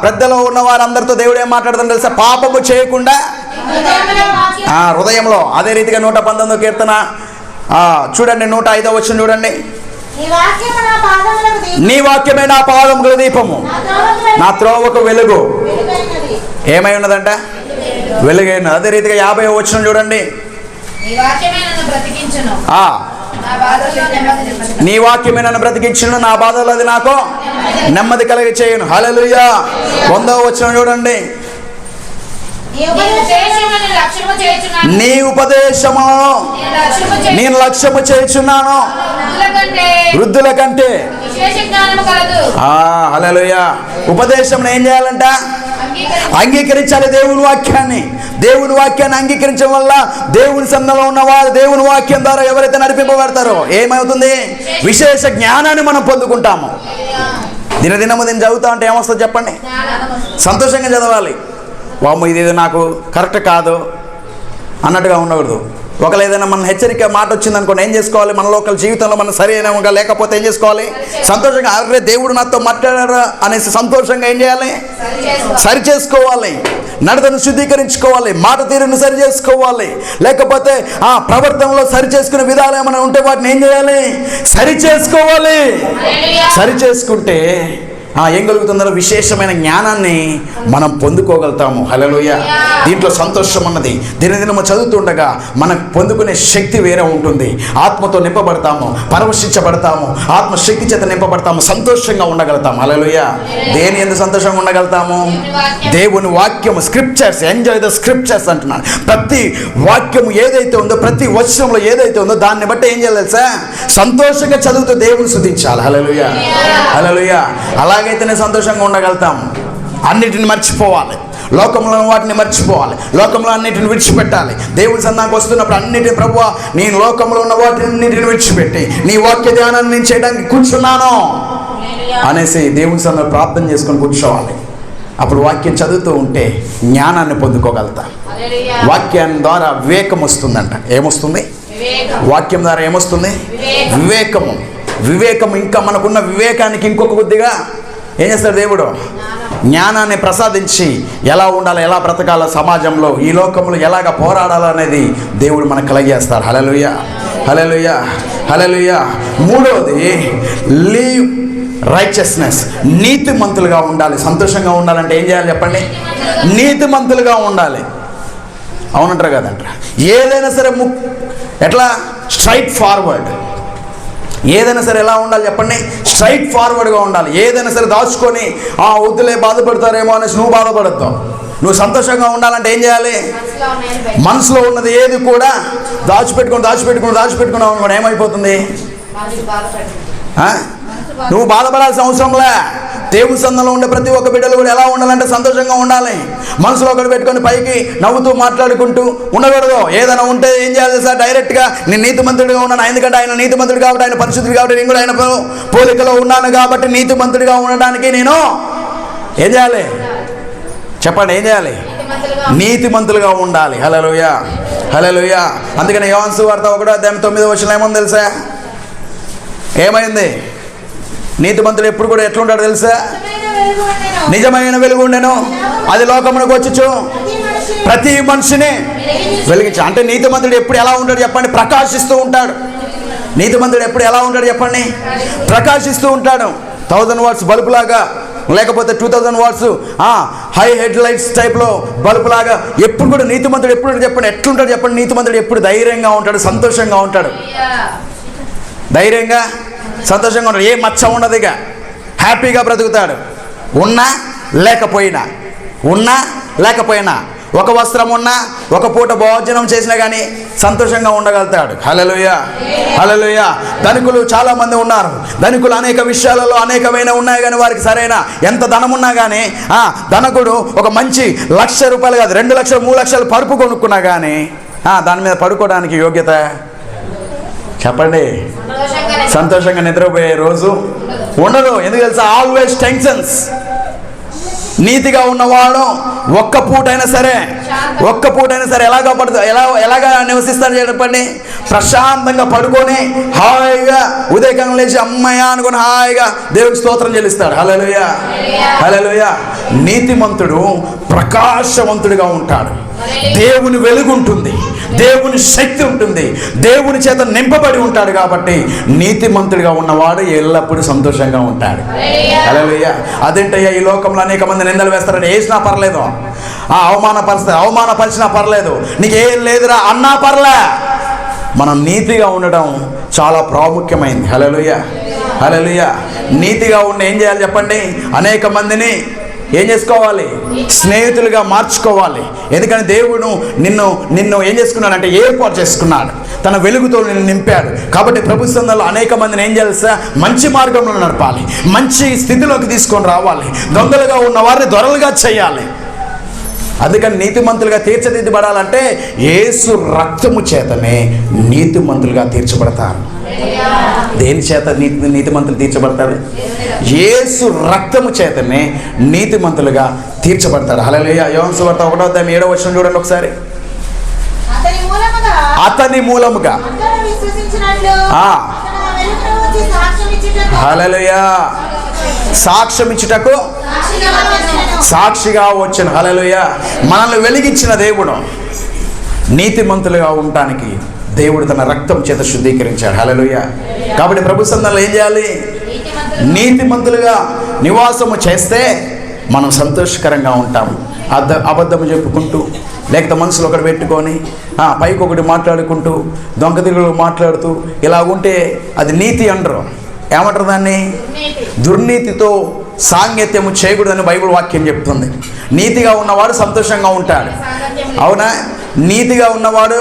పెద్దలో ఉన్న వారందరితో దేవుడు ఏం మాట్లాడుతుంది తెలుసా? పాపము చేయకుండా హృదయంలో. అదే రీతిగా 119వ కీర్తన చూడండి, 105వ వచనం చూడండి. నీ వాక్యమే నా పాదములకు దీపము, నా త్రోవకు వెలుగు. ఏమై ఉన్నదంట? వెలుగైన. అదే రీతిగా 50వ వచనం చూడండి. నీ వాక్యమే నన్ను బ్రతికించును, నా బాధలు అది నాకు నెమ్మది కలిగి చేయను. హల్లెలూయా. 100వ వచనం చూడండి. నీ ఉపదేశము నేను లక్ష్యము చేయుచున్నాను వృద్ధుల కంటే. హల్లెలూయా. ఉపదేశం ఏం చేయాలంట? అంగీకరించాలి దేవుని వాక్యాన్ని. దేవుని వాక్యాన్ని అంగీకరించడం వల్ల దేవుని సన్నిధిలో ఉన్నవారు దేవుని వాక్యం ద్వారా ఎవరైతే నడిపింపబడతారో ఏమవుతుంది? విశేష జ్ఞానాన్ని మనం పొందుకుంటాము. దినదినము దీన్ని చదువుతా అంటే ఏమొస్తుంది చెప్పండి? సంతోషంగా చదవాలి. వాము ఇది నాకు కరెక్ట్ కాదు అన్నట్టుగా ఉండకూడదు. ఒకవేళ ఏదైనా మన హెచ్చరిక మాట వచ్చిందనుకోండి, ఏం చేసుకోవాలి? మన లోకల్ జీవితంలో మనం సరైనగా లేకపోతే ఏం చేసుకోవాలి? సంతోషంగా అరే దేవుడు నాతో మాట్లాడారా అనేసి సంతోషంగా ఏం చేయాలి? సరి చేసుకోవాలి. నడతను శుద్ధీకరించుకోవాలి, మాట తీరును సరి చేసుకోవాలి. లేకపోతే ఆ ప్రవర్తనలో సరి చేసుకునే విధాలు ఏమైనా ఉంటే వాటిని ఏం చేయాలి? సరి చేసుకోవాలి. సరి చేసుకుంటే ఏం కలుగుతుందో విశేషమైన జ్ఞానాన్ని మనం పొందుకోగలుగుతాము. హల్లెలూయా. దీంట్లో సంతోషం అన్నది దినదినము చదువుతుండగా మనకు పొందుకునే శక్తి వేరే ఉంటుంది. ఆత్మతో నింపబడతాము, పరవశించబడతాము, ఆత్మశక్తి చేత నింపబడతాము, సంతోషంగా ఉండగలుగుతాము. హల్లెలూయా. దేని ఎందుకు సంతోషంగా ఉండగలుగుతాము? దేవుని వాక్యము, స్క్రిప్చర్స్, ఎంజాయ్ ద స్క్రిప్చర్స్ అంటున్నాను. ప్రతి వాక్యము ఏదైతే ఉందో, ప్రతి వచనంలో ఏదైతే ఉందో దాన్ని బట్టి ఏం చేయాలి తెలుసా? సంతోషంగా చదువుతూ దేవుని స్తుతించాలి. హల్లెలూయా. హల్లెలూయా. అలాగైతేనే సంతోషంగా ఉండగలుగుతాము. అన్నిటిని మర్చిపోవాలి, లోకంలో వాటిని మర్చిపోవాలి, లోకంలో అన్నిటిని విడిచిపెట్టాలి. దేవుని సన్నిధికి వస్తున్నప్పుడు అన్నిటిని ప్రభువా నేను లోకంలో ఉన్న వాటిని విడిచిపెట్టి నీ వాక్య ధ్యానాన్ని నేను చేయడానికి కూర్చున్నాను అనేసి దేవుని సన్నిధిలో ప్రార్థన చేసుకొని కూర్చోవాలి. అప్పుడు వాక్యం చదువుతూ ఉంటే జ్ఞానాన్ని పొందుకోగలుగుతాం. వాక్యం ద్వారా వివేకం వస్తుందంట. ఏమొస్తుంది? వాక్యం ద్వారా ఏమొస్తుంది? వివేకము. వివేకం ఇంకా మనకున్న వివేకానికి ఇంకొక కొద్దిగా ఏం చేస్తాడు దేవుడు? జ్ఞానాన్ని ప్రసాదించి ఎలా ఉండాలి, ఎలా బ్రతకాల, సమాజంలో ఈ లోకంలో ఎలాగ పోరాడాలనేది దేవుడు మనకు కలిగేస్తారు. హల్లెలూయా. హల్లెలూయా. హల్లెలూయా. మూడవది లీవ్ రైచియస్నెస్. నీతిమంతులుగా ఉండాలి. సంతోషంగా ఉండాలంటే ఏం చేయాలి చెప్పండి? నీతిమంతులుగా ఉండాలి. అవునంటారు కదంటారా? ఏదైనా సరే ఎట్లా? Straight forward. ఏదైనా సరే ఎలా ఉండాలి చెప్పండి? స్ట్రైట్ ఫార్వర్డ్గా ఉండాలి. ఏదైనా సరే దాచుకొని వద్దులే బాధపడతారేమో అనేసి నువ్వు బాధపడద్దు. నువ్వు సంతోషంగా ఉండాలంటే ఏం చేయాలి? మనసులో ఉన్నది ఏది కూడా దాచిపెట్టుకున్నావు అనుకోండి, ఏమైపోతుంది? నువ్వు బాధపడాల్సిన అవసరంలే. దేవుని సన్నిధిలో ఉండే ప్రతి ఒక్క బిడ్డలు కూడా ఎలా ఉండాలంటే సంతోషంగా ఉండాలి. మనసులో ఒకటి పెట్టుకొని పైకి నవ్వుతూ మాట్లాడుకుంటూ ఉండకూడదు. ఏదైనా ఉంటే ఏం చేయాలి సార్? డైరెక్ట్గా నేను నీతిమంతుడిగా ఉన్నాను, ఎందుకంటే ఆయన నీతిమంతుడు కాబట్టి, ఆయన పరిశుద్ధుడు కాబట్టి, నేను కూడా ఆయన పోలికలో ఉన్నాను కాబట్టి నీతిమంతుడిగా ఉండడానికి నేను ఏం చేయాలి చెప్పండి? ఏం చేయాలి? నీతిమంతులుగా ఉండాలి. హల్లెలూయా. హల్లెలూయా. అందుకని యోహాను సువార్త 1:9 ఏముంది తెలుసా? ఏమైంది? నీతిమంతుడు ఎప్పుడు కూడా ఎట్లుంటాడు తెలుసా? నిజమైన వెలుగు ఉండెను, అది లోకమునకు వచ్చుచు ప్రతి మనిషిని వెలిగించు. అంటే నీతిమంతుడు ఎప్పుడు ఎలా ఉంటాడు చెప్పండి? ప్రకాశిస్తూ ఉంటాడు. నీతిమంతుడు ఎప్పుడు ఎలా ఉంటాడు చెప్పండి? ప్రకాశిస్తూ ఉంటాడు. 1000 వాట్స్ బల్బు లాగా, లేకపోతే 2000 వాట్స్ హై హెడ్ లైట్స్ టైప్లో బల్బు లాగా ఎప్పుడు కూడా నీతిమంతుడు ఎప్పుడు చెప్పండి? ఎట్లుంటాడు చెప్పండి? నీతిమంతుడు ఎప్పుడు ధైర్యంగా ఉంటాడు, సంతోషంగా ఉంటాడు. ధైర్యంగా సంతోషంగా ఉంటాడు. ఏ మచ్చ ఉండదు. ఇక హ్యాపీగా బ్రతుకుతాడు. ఉన్నా లేకపోయినా ఒక వస్త్రం ఉన్నా, ఒక పూట భోజనం చేసినా కానీ సంతోషంగా ఉండగలుగుతాడు. హల్లెలూయా. హల్లెలూయా. ధనికులు చాలామంది ఉన్నారు. ధనికులు అనేక విషయాలలో అనేకమైన ఉన్నాయి కానీ వారికి సరైన ఎంత ధనం ఉన్నా కానీ ధనకుడు ఒక మంచి ₹1,00,000 కాదు 2 లక్షలు 3 లక్షలు పరుపు కొనుక్కున్నా కానీ దాని మీద పడుకోవడానికి యోగ్యత చెప్పండి? సంతోషంగా నిద్రపోయే రోజు ఉండదు. ఎందుకు తెలుసా? Always tensions. నీతిగా ఉన్నవాడు ఒక్క పూటైనా సరే ఎలాగా నివసిస్తాడు చెప్పండి? ప్రశాంతంగా పడుకొని హాయిగా ఉదయకాలం లేచి అమ్మయ్య అనుకుని హాయిగా దేవుడికి స్తోత్రం చెల్లిస్తాడు. హల్లెలూయా. హల్లెలూయా. నీతిమంతుడు ప్రకాశవంతుడిగా ఉంటాడు. దేవుని వెలుగు ఉంటుంది, దేవుని శక్తి ఉంటుంది, దేవుని చేత నింపబడి ఉంటాడు. కాబట్టి నీతిమంతుడిగా ఉన్నవాడు ఎల్లప్పుడూ సంతోషంగా ఉంటాడు. హల్లెలూయా. అదేంటయ్యా ఈ లోకంలో అనేక మంది నిందలు వేస్తారని వేసినా పర్లేదు, అవమానపరిచినా పర్లేదు, నీకేం లేదురా అన్నా పర్లే, మనం నీతిగా ఉండడం చాలా ప్రాముఖ్యమైంది. హల్లెలూయా. హల్లెలూయా. నీతిగా ఉండి ఏం చేయాలి చెప్పండి? అనేక మందిని ఏం చేసుకోవాలి? స్నేహితులుగా మార్చుకోవాలి. ఎందుకంటే దేవుడు నిన్ను ఏం చేసుకున్నాడంటే ఏర్పాటు చేసుకున్నాడు, తన వెలుగుతో నిన్ను నింపాడు. కాబట్టి ప్రభు సన్నిధిలో అనేక మందిని ఏం చేయాలి? మంచి మార్గంలో నడపాలి, మంచి స్థితిలోకి తీసుకొని రావాలి. దొంగలుగా ఉన్న వారిని దొరలుగా చేయాలి. అందుకని నీతిమంతులుగా తీర్చిదిద్దబడాలంటే యేసు రక్తము చేతనే నీతిమంతులుగా తీర్చబడతారు. దేని చేత నీతిమంతులు తీర్చబడతారు? యేసు రక్తము చేతనే నీతిమంతులుగా తీర్చబడతారు. హల్లెలూయా. యోహాను సువార్త 1:7 చూడండి ఒకసారి. అతని మూలముగా హల్లెలూయా సాక్ష్యం ఇచ్చుటకు సాక్షిగా వచ్చిన హల్లెలూయా మనల్ని వెలిగించిన దేవుడు నీతిమంతులుగా ఉండటానికి దేవుడు తన రక్తం చేత శుద్ధీకరించాడు. హల్లెలూయా. కాబట్టి ప్రభు సన్నిధిలో ఏం చేయాలి? నీతిమంతులుగా నివాసము చేస్తే మనం సంతోషకరంగా ఉంటాము. అబద్ధము చెప్పుకుంటూ లేకపోతే మనసులో ఒకటి పెట్టుకొని పైకి ఒకటి మాట్లాడుకుంటూ దొంగతిరుగులు మాట్లాడుతూ ఇలా ఉంటే అది నీతి అంటారు. ఏమంటారు దాన్ని? దుర్నీతితో సాంగత్యము చేయకూడదని బైబిల్ వాక్యం చెప్తుంది. నీతిగా ఉన్నవాడు సంతోషంగా ఉంటాడు. అవునా? నీతిగా ఉన్నవాడు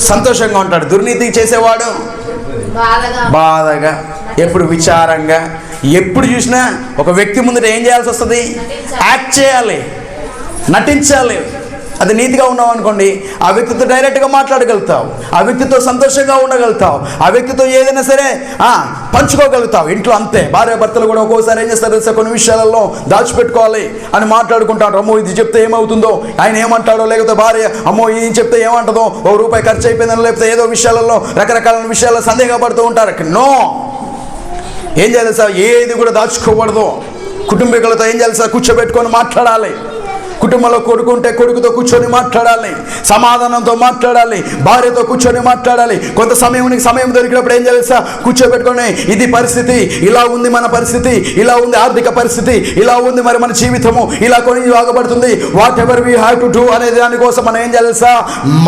సంతోషంగా ఉంటాడు. దుర్నీతి చేసేవాడు బాధగా, ఎప్పుడు విచారంగా, ఎప్పుడు చూసినా ఒక వ్యక్తి ముందట ఏం చేయాల్సి వస్తుంది? యాక్ట్ చేయాలి, నటించాలి. అది నీతిగా ఉన్నావు అనుకోండి, ఆ వ్యక్తితో డైరెక్ట్గా మాట్లాడగలుగుతావు, ఆ వ్యక్తితో సంతోషంగా ఉండగలుగుతావు, ఆ వ్యక్తితో ఏదైనా సరే పంచుకోగలుగుతావు. ఇంట్లో అంతే. భార్య భర్తలు కూడా ఒక్కోసారి ఏం చేస్తారు తెలుసా? కొన్ని విషయాలలో దాచిపెట్టుకోవాలి అని మాట్లాడుకుంటారు. అమ్మో ఇది చెప్తే ఏమవుతుందో, ఆయన ఏమంటాడో, లేకపోతే భార్య అమ్మో ఇది చెప్తే ఏమంటుందో, ₹1 ఖర్చు అయిపోయిందని, లేకపోతే ఏదో విషయాలలో రకరకాల విషయాల్లో సందేహపడుతూ ఉంటారు. నో, ఏం చేయాలి సార్? ఏది కూడా దాచుకోకూడదు. కుటుంబీకులతో ఏం చేయాలి సార్? కూర్చోబెట్టుకొని మాట్లాడాలి. కుటుంబంలో కొడుకు ఉంటే కొడుకుతో కూర్చొని మాట్లాడాలి, సమాధానంతో మాట్లాడాలి, భార్యతో కూర్చొని మాట్లాడాలి. కొంత సమయం దొరికినప్పుడు ఏం చేయాలి సార్? కూర్చోబెట్టుకొని ఇది పరిస్థితి, ఇలా ఉంది మన పరిస్థితి, ఇలా ఉంది ఆర్థిక పరిస్థితి, ఇలా ఉంది మరి మన జీవితము, ఇలా కొని ఆగబడుతుంది, whatever we have to do అనే దానికోసం మనం ఏం చేయాలి సార్?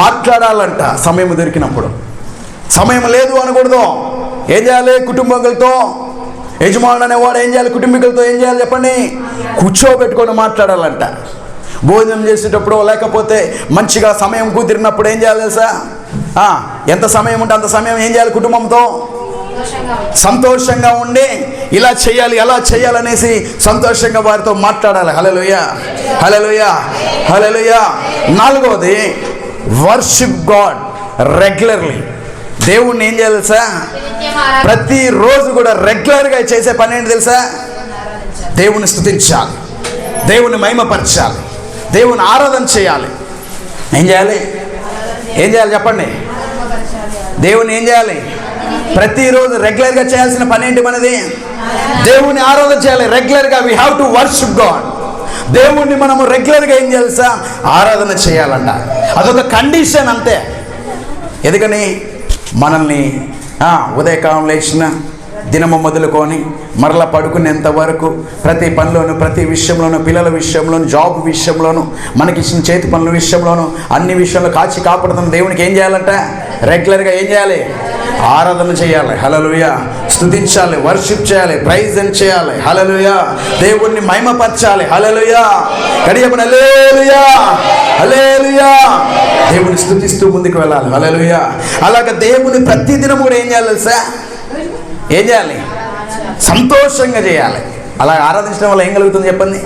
మాట్లాడాలంట. సమయం దొరికినప్పుడు. సమయం లేదు అనకూడదు. ఏం చేయాలి? కుటుంబీకులతో, యజమానుడు అనేవాడు ఏం చేయాలి? కుటుంబీకులతో ఏం చేయాలి చెప్పండి? కూర్చోబెట్టుకొని మాట్లాడాలంట. భోజనం చేసేటప్పుడు లేకపోతే మంచిగా సమయం కుదిరినప్పుడు ఏం చేయాలి తెలుసా? ఎంత సమయం ఉంటే అంత సమయం ఏం చేయాలి? కుటుంబంతో సంతోషంగా ఉండి ఇలా చేయాలి అలా చేయాలనేసి సంతోషంగా వారితో మాట్లాడాలి. హల్లెలూయా, హల్లెలూయా, హల్లెలూయా. 4వది వర్షిప్ గాడ్ రెగ్యులర్లీ. దేవుణ్ణి ఏం చేయాలి తెలుసా? ప్రతిరోజు కూడా రెగ్యులర్గా చేసే పని ఏంటి తెలుసా? దేవుని స్తుతించాలి, దేవుని మహిమపరచాలి, దేవుని ఆరాధన చేయాలి. ఏం చేయాలి? ఏం చేయాలి చెప్పండి? దేవుని ఏం చేయాలి? ప్రతిరోజు రెగ్యులర్గా చేయాల్సిన పని ఏంటి మనది? దేవుని ఆరాధన చేయాలి రెగ్యులర్గా. We have to worship God. దేవుణ్ణి మనము రెగ్యులర్గా ఏం చేయాలి? ఆరాధన చేయాలంట. అదొక కండిషన్ అంతే. ఎందుకని మనల్ని ఉదయకాలం లేచిన దినము మొదలుకొని మరలా పడుకునేంత వరకు ప్రతి పనిలోను, ప్రతి విషయంలోనూ, పిల్లల విషయంలోను, జాబ్ విషయంలోను, మనకిచ్చిన చేతి పనుల విషయంలోను, అన్ని విషయంలో కాచి కాపాడుతున్న దేవునికి ఏం చేయాలంట? రెగ్యులర్గా ఏం చేయాలి? ఆరాధన చేయాలి. హల్లెలూయా. స్తుతించాలి, వర్షిప్ చేయాలి, ప్రైజ్ అని చేయాలి. హల్లెలూయా. దేవుణ్ణి మహిమపరచాలి. హల్లెలూయా. కడియమని హల్లెలూయా, హల్లెలూయా. దేవుని స్తుతిస్తూ ముందుకు వెళ్ళాలి. హల్లెలూయా. అలాగే దేవుని ప్రతిదినం కూడా ఏం చేయాలి తెలుసా? ఏం చేయాలి? సంతోషంగా చేయాలి. అలా ఆరాధించడం వల్ల ఏం కలుగుతుంది చెప్పండి?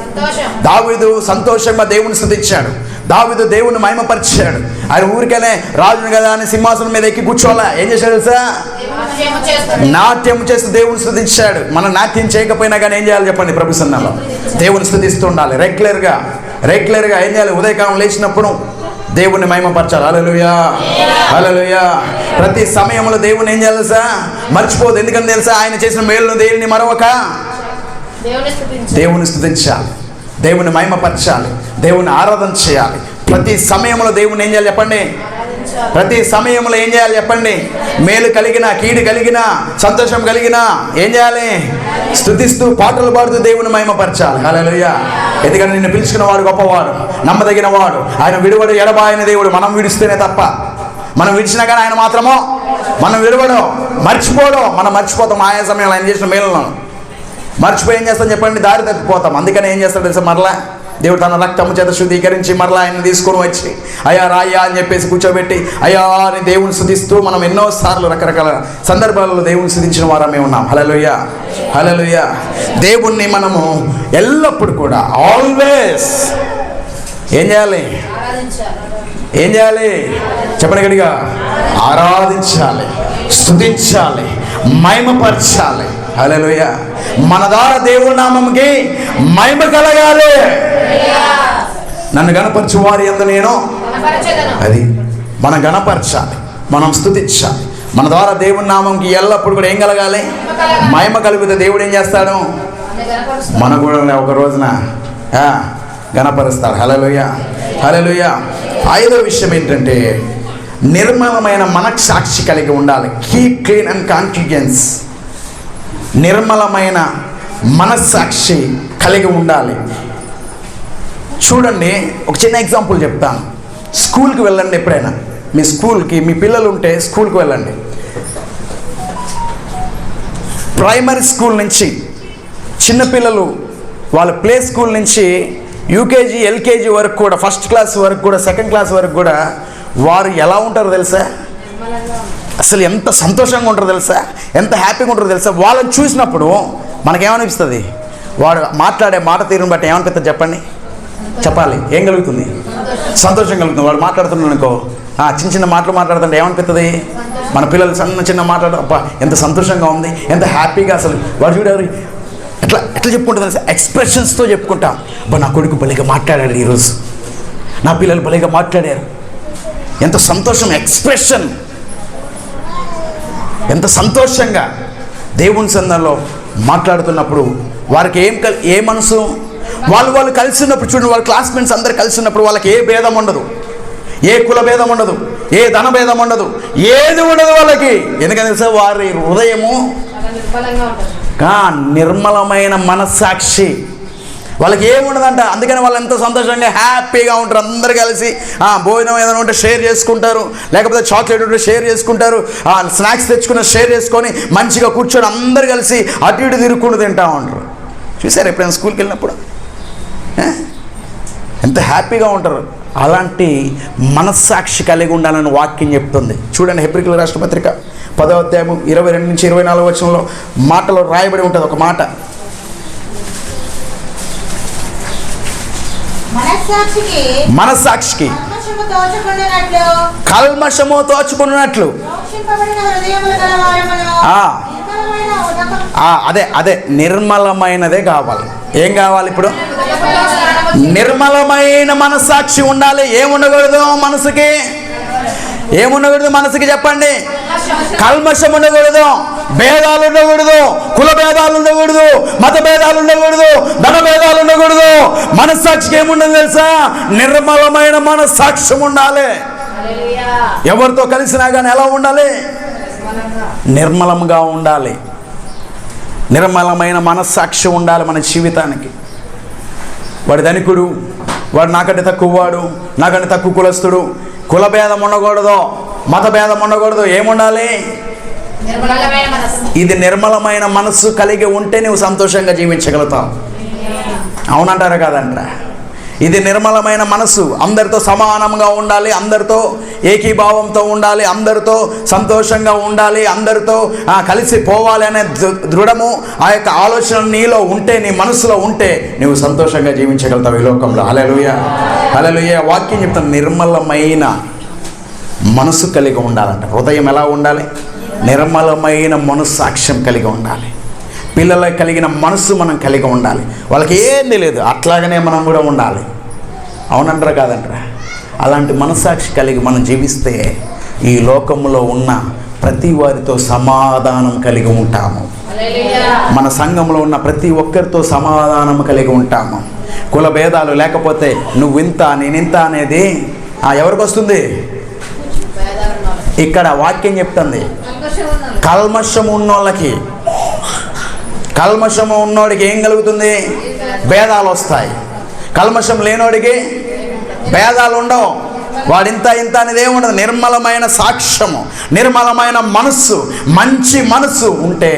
దావీదు సంతోషంగా దేవుని స్తుతించాడు. దావీదు దేవుని మహిమపరిచాడు. ఆయన ఊరికనే రాజును కదా అని సింహాసనం మీద ఎక్కి కూర్చోవాలా. ఏం చేశాడు తెలుసా? నాట్యం చేస్తూ దేవుని స్తుతించాడు. మనం నాట్యం చేయకపోయినా కానీ ఏం చేయాలి చెప్పండి? ప్రభు సన్నిధిలో దేవుని స్తుతిస్తూ ఉండాలి. రెగ్యులర్గా ఏం చేయాలి? ఉదయకాలం లేచినప్పుడు దేవుణ్ణి మహిమపరచాలి. హల్లెలూయా, హల్లెలూయా. ప్రతి సమయంలో దేవుని ఏం చేయాలి తెలుసా? మర్చిపోదు. ఎందుకని తెలుసా? ఆయన చేసిన మేలును దేవుని మరొక దేవుని స్తుతించాలి, దేవుని మహిమపరచాలి, దేవుని ఆరాధన చేయాలి. ప్రతి సమయంలో దేవుని ఏం చేయాలి చెప్పండి? ప్రతి సమయంలో ఏం చేయాలి చెప్పండి? మేలు కలిగిన, కీడు కలిగిన, సంతోషం కలిగిన ఏం చేయాలి? స్తుతిస్తూ పాటలు పాడుతూ దేవుని మహిమపరచాలి. హల్లెలూయా. ఎందుకంటే నిన్ను పిలుచుకున్న వాడు గొప్పవాడు, నమ్మదగిన వాడు. ఆయన విడువడు, ఎడబాయన దేవుడు. మనం విడిస్తేనే తప్ప, మనం విడిచినా కానీ ఆయన మాత్రమో మనం విడవడం, మర్చిపోవడం. మనం మర్చిపోతాం ఆయా సమయంలో ఆయన చేసిన మేలులను. మర్చిపోయి ఏం చేస్తాం చెప్పండి? దారి తప్పిపోతాం. అందుకని ఏం చేస్తాడు తెలుసా? మరలా దేవుడు తన రక్తము చేత శుద్ధీకరించి మరలా ఆయన తీసుకొని వచ్చి అయ్యా రాయ్యా అని చెప్పేసి కూర్చోబెట్టి అయ్యా అని దేవుని స్తుతిస్తూ మనం ఎన్నోసార్లు రకరకాల సందర్భాలలో దేవుని స్తుతించిన వారమే ఉన్నాం. హల్లెలూయా, హల్లెలూయా. దేవుణ్ణి మనము ఎల్లప్పుడు కూడా ఆల్వేస్ ఏం చేయాలి? ఏం చేయాలి? చెప్పండి గట్టిగా. ఆరాధించాలి, స్తుతించాలి, మహిమపరచాలి. హల్లెలూయా. మన ద్వారా దేవుడి నామముకి మహిమ కలగాలి. నన్ను గణపరచు వారి యందు నేను అది మనం గణపరచాలి, మనం స్తుతించాలి. మన ద్వారా దేవుడి నామంకి ఎల్లప్పుడు కూడా ఏం కలగాలి? మహిమ కలిగితే దేవుడు ఏం చేస్తాడు? మన కూడా ఒక రోజున గణపరుస్తాడు. హల్లెలూయా, హల్లెలూయా. ఐదో విషయం ఏంటంటే నిర్మలమైన మనస్సాక్షి కలిగి ఉండాలి. Keep clean and conscience. నిర్మలమైన మనస్సాక్షి కలిగి ఉండాలి. చూడండి, ఒక చిన్న ఎగ్జాంపుల్ చెప్తాను. స్కూల్కి వెళ్ళండి. ఎప్పుడైనా మీ స్కూల్కి మీ పిల్లలు ఉంటే స్కూల్కి వెళ్ళండి. ప్రైమరీ స్కూల్ నుంచి చిన్నపిల్లలు వాళ్ళ ప్లే స్కూల్ నుంచి యూకేజీ ఎల్కేజీ వరకు కూడా, ఫస్ట్ క్లాస్ వరకు కూడా, సెకండ్ క్లాస్ వరకు కూడా వారు ఎలా ఉంటారో తెలుసా? అసలు ఎంత సంతోషంగా ఉంటారో తెలుసా? ఎంత హ్యాపీగా ఉంటారో తెలుసా? వాళ్ళని చూసినప్పుడు మనకేమనిపిస్తుంది? వాడు మాట్లాడే మాట తీరుని బట్టి ఏమనిపిస్తుంది చెప్పండి? చెప్పాలి. ఏం కలుగుతుంది? సంతోషం కలుగుతుంది. వాడు మాట్లాడుతున్నాడు అనుకో, చిన్న చిన్న మాటలు మాట్లాడుతుంటే ఏమనిపిస్తుంది? మన పిల్లలు చిన్న మాట్లాడు, అబ్బా ఎంత సంతోషంగా ఉంది, ఎంత హ్యాపీగా. అసలు వాడు చూడారు ఎట్లా చెప్పుకుంటుంది తెలుసా? ఎక్స్ప్రెషన్స్తో చెప్పుకుంటాం. అబ్బా నా కొడుకు భలేగా మాట్లాడాడు ఈరోజు, నా పిల్లలు భలేగా మాట్లాడారు. ఎంత సంతోషం! ఎక్స్ప్రెషన్. ఎంత సంతోషంగా దేవుని సందర్భంలో మాట్లాడుతున్నప్పుడు వారికి ఏ మనసు? వాళ్ళు కలిసి ఉన్నప్పుడు చూడండి, వాళ్ళ క్లాస్మేట్స్ అందరు కలిసి ఉన్నప్పుడు వాళ్ళకి ఏ భేదం ఉండదు, ఏ కుల భేదం ఉండదు, ఏ ధన భేదం ఉండదు, ఏది ఉండదు వాళ్ళకి. ఎందుకంటే తెలుసా? వారి హృదయము నిర్మలమైన మనస్సాక్షి. వాళ్ళకి ఏముండదంట. అందుకని వాళ్ళు ఎంతో సంతోషంగా హ్యాపీగా ఉంటారు. అందరు కలిసి భోజనం ఏదైనా ఉంటే షేర్ చేసుకుంటారు, లేకపోతే చాక్లెట్ ఉంటే షేర్ చేసుకుంటారు, స్నాక్స్ తెచ్చుకుని షేర్ చేసుకొని మంచిగా కూర్చొని అందరు కలిసి అటు ఇటు తిరుగుకుంటూ తింటూ ఉంటారు. చూసారు ఎప్పుడైనా స్కూల్కి వెళ్ళినప్పుడు ఎంత హ్యాపీగా ఉంటారు? అలాంటి మనస్సాక్షి కలిగి ఉండాలని వాక్యం చెప్తుంది. చూడండి, హెబ్రీయుల రాష్ట్ర పత్రిక 10వ అధ్యాయం 22 నుంచి 24 వచనంలో మాటలో రాయబడి ఉంటుంది ఒక మాట. మనస్సాక్షికి కల్మషము తోచుకున్నట్లు అదే నిర్మలమైనదే కావాలి. ఏం కావాలి ఇప్పుడు? నిర్మలమైన మనస్సాక్షి ఉండాలి. ఏముండకూడదు మనసుకి? ఏముండకూడదు మనసుకి చెప్పండి? కల్మషం ఉండకూడదు, భేదాలు ఉండకూడదు, కుల భేదాలు ఉండకూడదు, మత భేదాలు ఉండకూడదు, ధన భేదాలు ఉండకూడదు. మనస్సాక్షికి ఏముండదు తెలుసా? నిర్మలమైన మనస్సాక్ష్యం ఉండాలి. ఎవరితో కలిసినా కానీ ఎలా ఉండాలి? నిర్మలంగా ఉండాలి. నిర్మలమైన మనస్సాక్షి ఉండాలి మన జీవితానికి. వాడు ధనికుడు, వాడు నాకంటే తక్కువ, వాడు నాకంటే తక్కువ కులస్తుడు, కుల భేదం ఉండకూడదు, మత భేదం ఉండకూడదు. ఏముండాలి? ఇది నిర్మలమైన మనస్సు కలిగి ఉంటే నువ్వు సంతోషంగా జీవించగలుగుతావు. అవునంటారా కాదంటారా? ఇది నిర్మలమైన మనసు. అందరితో సమానంగా ఉండాలి, అందరితో ఏకీభావంతో ఉండాలి, అందరితో సంతోషంగా ఉండాలి, అందరితో కలిసి పోవాలి అనే దృఢము ఆ యొక్క ఆలోచన నీలో ఉంటే, నీ మనసులో ఉంటే నువ్వు సంతోషంగా జీవించగలుగుతావు ఈ లోకంలో. హల్లెలూయా, హల్లెలూయా. వాక్యం చెప్తాను, నిర్మలమైన మనసు కలిగి ఉండాలంట. హృదయం ఎలా ఉండాలి? నిర్మలమైన మనస్సాక్ష్యం కలిగి ఉండాలి. పిల్లలకు కలిగిన మనసు మనం కలిగి ఉండాలి. వాళ్ళకి ఏం తెలియదు, అట్లాగనే మనం కూడా ఉండాలి. అవునంటారా కాదంటారా? అలాంటి మనస్సాక్షి కలిగి మనం జీవిస్తే ఈ లోకంలో ఉన్న ప్రతి వారితో సమాధానం కలిగి ఉంటాము. మన సంఘంలో ఉన్న ప్రతి ఒక్కరితో సమాధానం కలిగి ఉంటాము. కుల భేదాలు లేకపోతే నువ్వు ఇంత నేనింత అనేది ఎవరికి వస్తుంది? ఇక్కడ వాక్యం చెప్తుంది, కల్మషం ఉన్నోళ్ళకి. కల్మషము ఉన్నోడికి ఏం కలుగుతుంది? భేదాలు వస్తాయి. కల్మషం లేనోడికి భేదాలు ఉండవు. వాడింత ఇంత అనేది ఏముండదు. నిర్మలమైన సాక్ష్యము, నిర్మలమైన మనస్సు, మంచి మనస్సు ఉంటే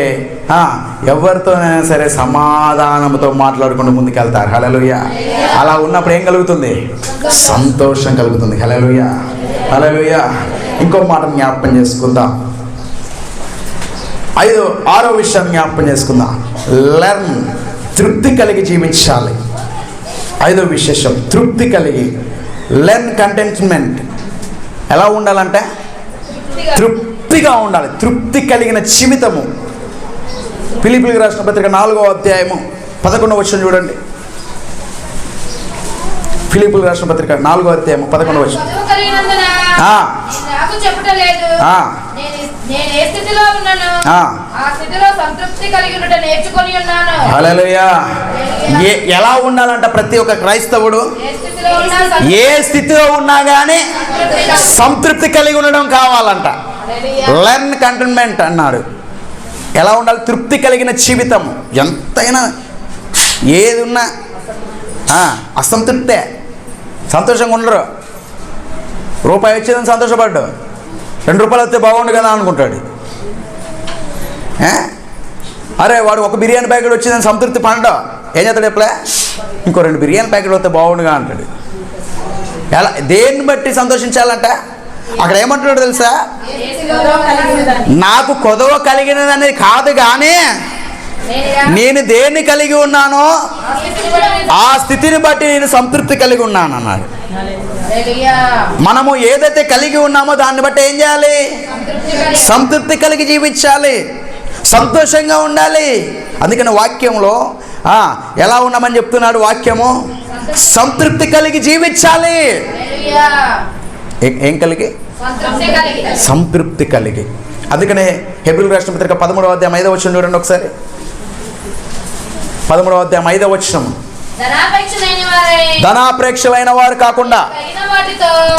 ఎవరితోనైనా సరే సమాధానంతో మాట్లాడుకుంటూ ముందుకెళ్తారు. హల్లెలూయా. అలా ఉన్నప్పుడు ఏం కలుగుతుంది? సంతోషం కలుగుతుంది. హల్లెలూయా, హల్లెలూయా. ఇంకో మాట జ్ఞాపకం చేసుకుందాం. 6వ విషయాన్ని జ్ఞాపకం చేసుకుందాం. లెర్న్, తృప్తి కలిగి జీవించాలి. ఐదో విశేషం తృప్తి కలిగి. Learn contentment. ఎలా ఉండాలంటే తృప్తిగా ఉండాలి. తృప్తి కలిగిన జీవితము. ఫిలిప్పీయులకు రాసిన పత్రిక 4వ అధ్యాయము 11వ వచనం చూడండి. ఫిలిప్పీయులకు రాసిన పత్రిక 4వ అధ్యాయము 11వ వచనం. నాకు చెప్పటలేదు, నేను ఏ స్థితిలో ఉన్నాను ఆ స్థితిలో సంతృప్తి కలిగి ఉండుట నేర్చుకొని ఉన్నాను. హల్లెలూయా. ఎలా ఉండాలంట ప్రతి ఒక్క క్రైస్తవుడు? ఏ స్థితిలో ఉన్నా కానీ సంతృప్తి కలిగి ఉండడం కావాలంట. లెర్న్ కంటెంట్మెంట్ అన్నాడు. ఎలా ఉండాలి? తృప్తి కలిగిన జీవితం. ఎంతైనా ఏది ఉన్నా అసంతృప్తే, సంతోషంగా ఉండరు. రూపాయి వచ్చేదని సంతోషపడ్డు, 2 రూపాయలు వస్తే బాగుండు కదా అనుకుంటాడు. అరే వాడు ఒక బిర్యానీ ప్యాకెట్ వచ్చిందని సంతృప్తి పడడం ఏం చేస్తాడు? ఎప్పుడే ఇంకో 2 బిర్యానీ ప్యాకెట్ వస్తే బాగుండుగా అంటాడు. ఎలా దేన్ని బట్టి సంతోషించాలంట? అక్కడ ఏమంటున్నాడు తెలుసా? నాకు కొదవ కలిగినది అనేది కాదు, కానీ నేను దేన్ని కలిగి ఉన్నానో ఆ స్థితిని బట్టి నేను సంతృప్తి కలిగి ఉన్నాను అన్నాడు. మనము ఏదైతే కలిగి ఉన్నామో దాన్ని బట్టి ఏం చేయాలి? సంతృప్తి కలిగి జీవించాలి, సంతోషంగా ఉండాలి. అందుకని వాక్యంలో ఎలా ఉన్నామని చెప్తున్నాడు వాక్యము? సంతృప్తి కలిగి జీవించాలి. ఏం కలిగి? సంతృప్తి కలిగి. అందుకనే హెబ్రీయులకు రాసిన పత్రిక 13వ అధ్యాయం 5వ వచనం చూడండి ఒకసారి. 13వ అధ్యాయం 5వ వచనం. ధనాపేక్షలైన వారు కాకుండా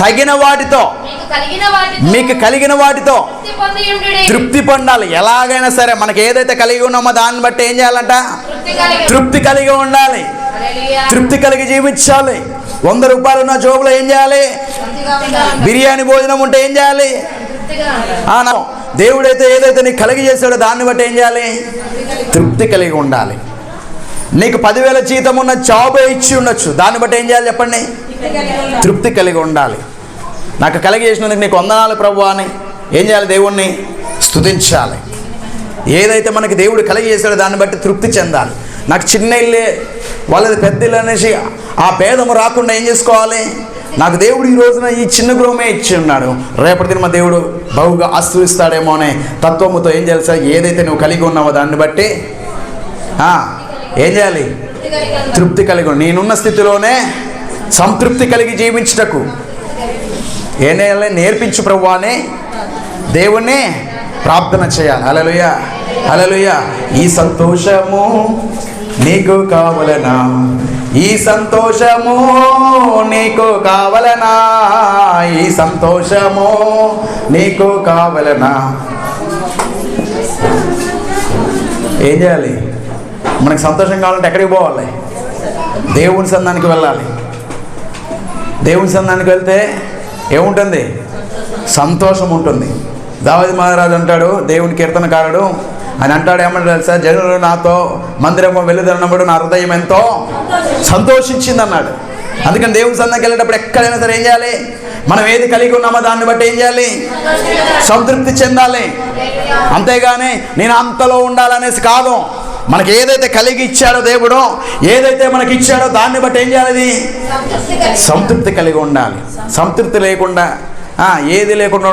తగిన వాటితో మీకు కలిగిన వాటితో తృప్తి పొందాలి. ఎలాగైనా సరే మనకి ఏదైతే కలిగి ఉన్నామో దాన్ని బట్టి ఏం చేయాలంట? తృప్తి కలిగి ఉండాలి, తృప్తి కలిగి జీవించాలి. 100 రూపాయలు ఉన్న జోబులో ఏం చేయాలి? బిర్యానీ భోజనం ఉంటే ఏం చేయాలి? దేవుడైతే ఏదైతే నీకు కలిగి చేశాడో దాన్ని బట్టి ఏం చేయాలి? తృప్తి కలిగి ఉండాలి. నీకు 10,000 జీతం ఉన్న జాబే ఇచ్చి ఉండొచ్చు, దాన్ని బట్టి ఏం చేయాలి చెప్పండి? తృప్తి కలిగి ఉండాలి. నాకు కలిగి చేసినందుకు నీకు వందనాలు ప్రభువా అని ఏం చేయాలి? దేవుణ్ణి స్తుతించాలి. ఏదైతే మనకి దేవుడు కలిగి చేశాడో దాన్ని బట్టి తృప్తి చెందాలి. నాకు చిన్న ఇల్లే, వాళ్ళది పెద్ద ఇల్లు అనేసి ఆ భేదము రాకుండా ఏం చేసుకోవాలి? నాకు దేవుడు ఈ రోజున ఈ చిన్న గృహమే ఇచ్చి ఉన్నాడు, రేపటి దిన మా దేవుడు బహుగా ఆశీర్వదిస్తాడేమో అనే తత్వముతో ఏం చేయాలి సార్? ఏదైతే నువ్వు కలిగి ఉన్నావో దాన్ని బట్టి ఏం చేయాలి? తృప్తి కలిగి. నేనున్న స్థితిలోనే సంతృప్తి కలిగి జీవించుటకు ఏం చేయాలి? నేర్పించు ప్రభువా అని దేవుణ్ణి ప్రార్థన చేయాలి. హల్లెలూయా, హల్లెలూయా. ఈ సంతోషము నీకు కావలనా? ఈ సంతోషము నీకు కావలనా? ఈ సంతోషము నీకు కావలనా? ఏం చేయాలి? మనకు సంతోషం కావాలంటే ఎక్కడికి పోవాలి? దేవుని సన్నిధానికి వెళ్ళాలి. దేవుని సన్నిధానికి వెళ్తే ఏముంటుంది? సంతోషం ఉంటుంది. దావీదు మహారాజు అంటాడు, దేవుని కీర్తనకారుడు, ఆయన అంటాడు ఏమంటాడు తెలుసా? జనులు నాతో మందిరము వెళ్ళుదన్నప్పుడు నా హృదయం ఎంతో సంతోషించింది అన్నాడు. అందుకని దేవుని సన్నిధికి వెళ్ళేటప్పుడు ఎక్కడైనా సరే ఏం చేయాలి? మనం ఏది కలిగి ఉన్నామో దాన్ని బట్టి ఏం చేయాలి? సంతృప్తి చెందాలి. అంతేగాని నేను అంతలో ఉండాలనేసి కాదు. మనకి ఏదైతే కలిగి ఇచ్చాడో దేవుడు, ఏదైతే మనకి ఇచ్చాడో దాన్ని బట్టి ఏం చేయాలి? సంతృప్తి కలిగి ఉండాలి. సంతృప్తి లేకుండా ఏది లేకుండా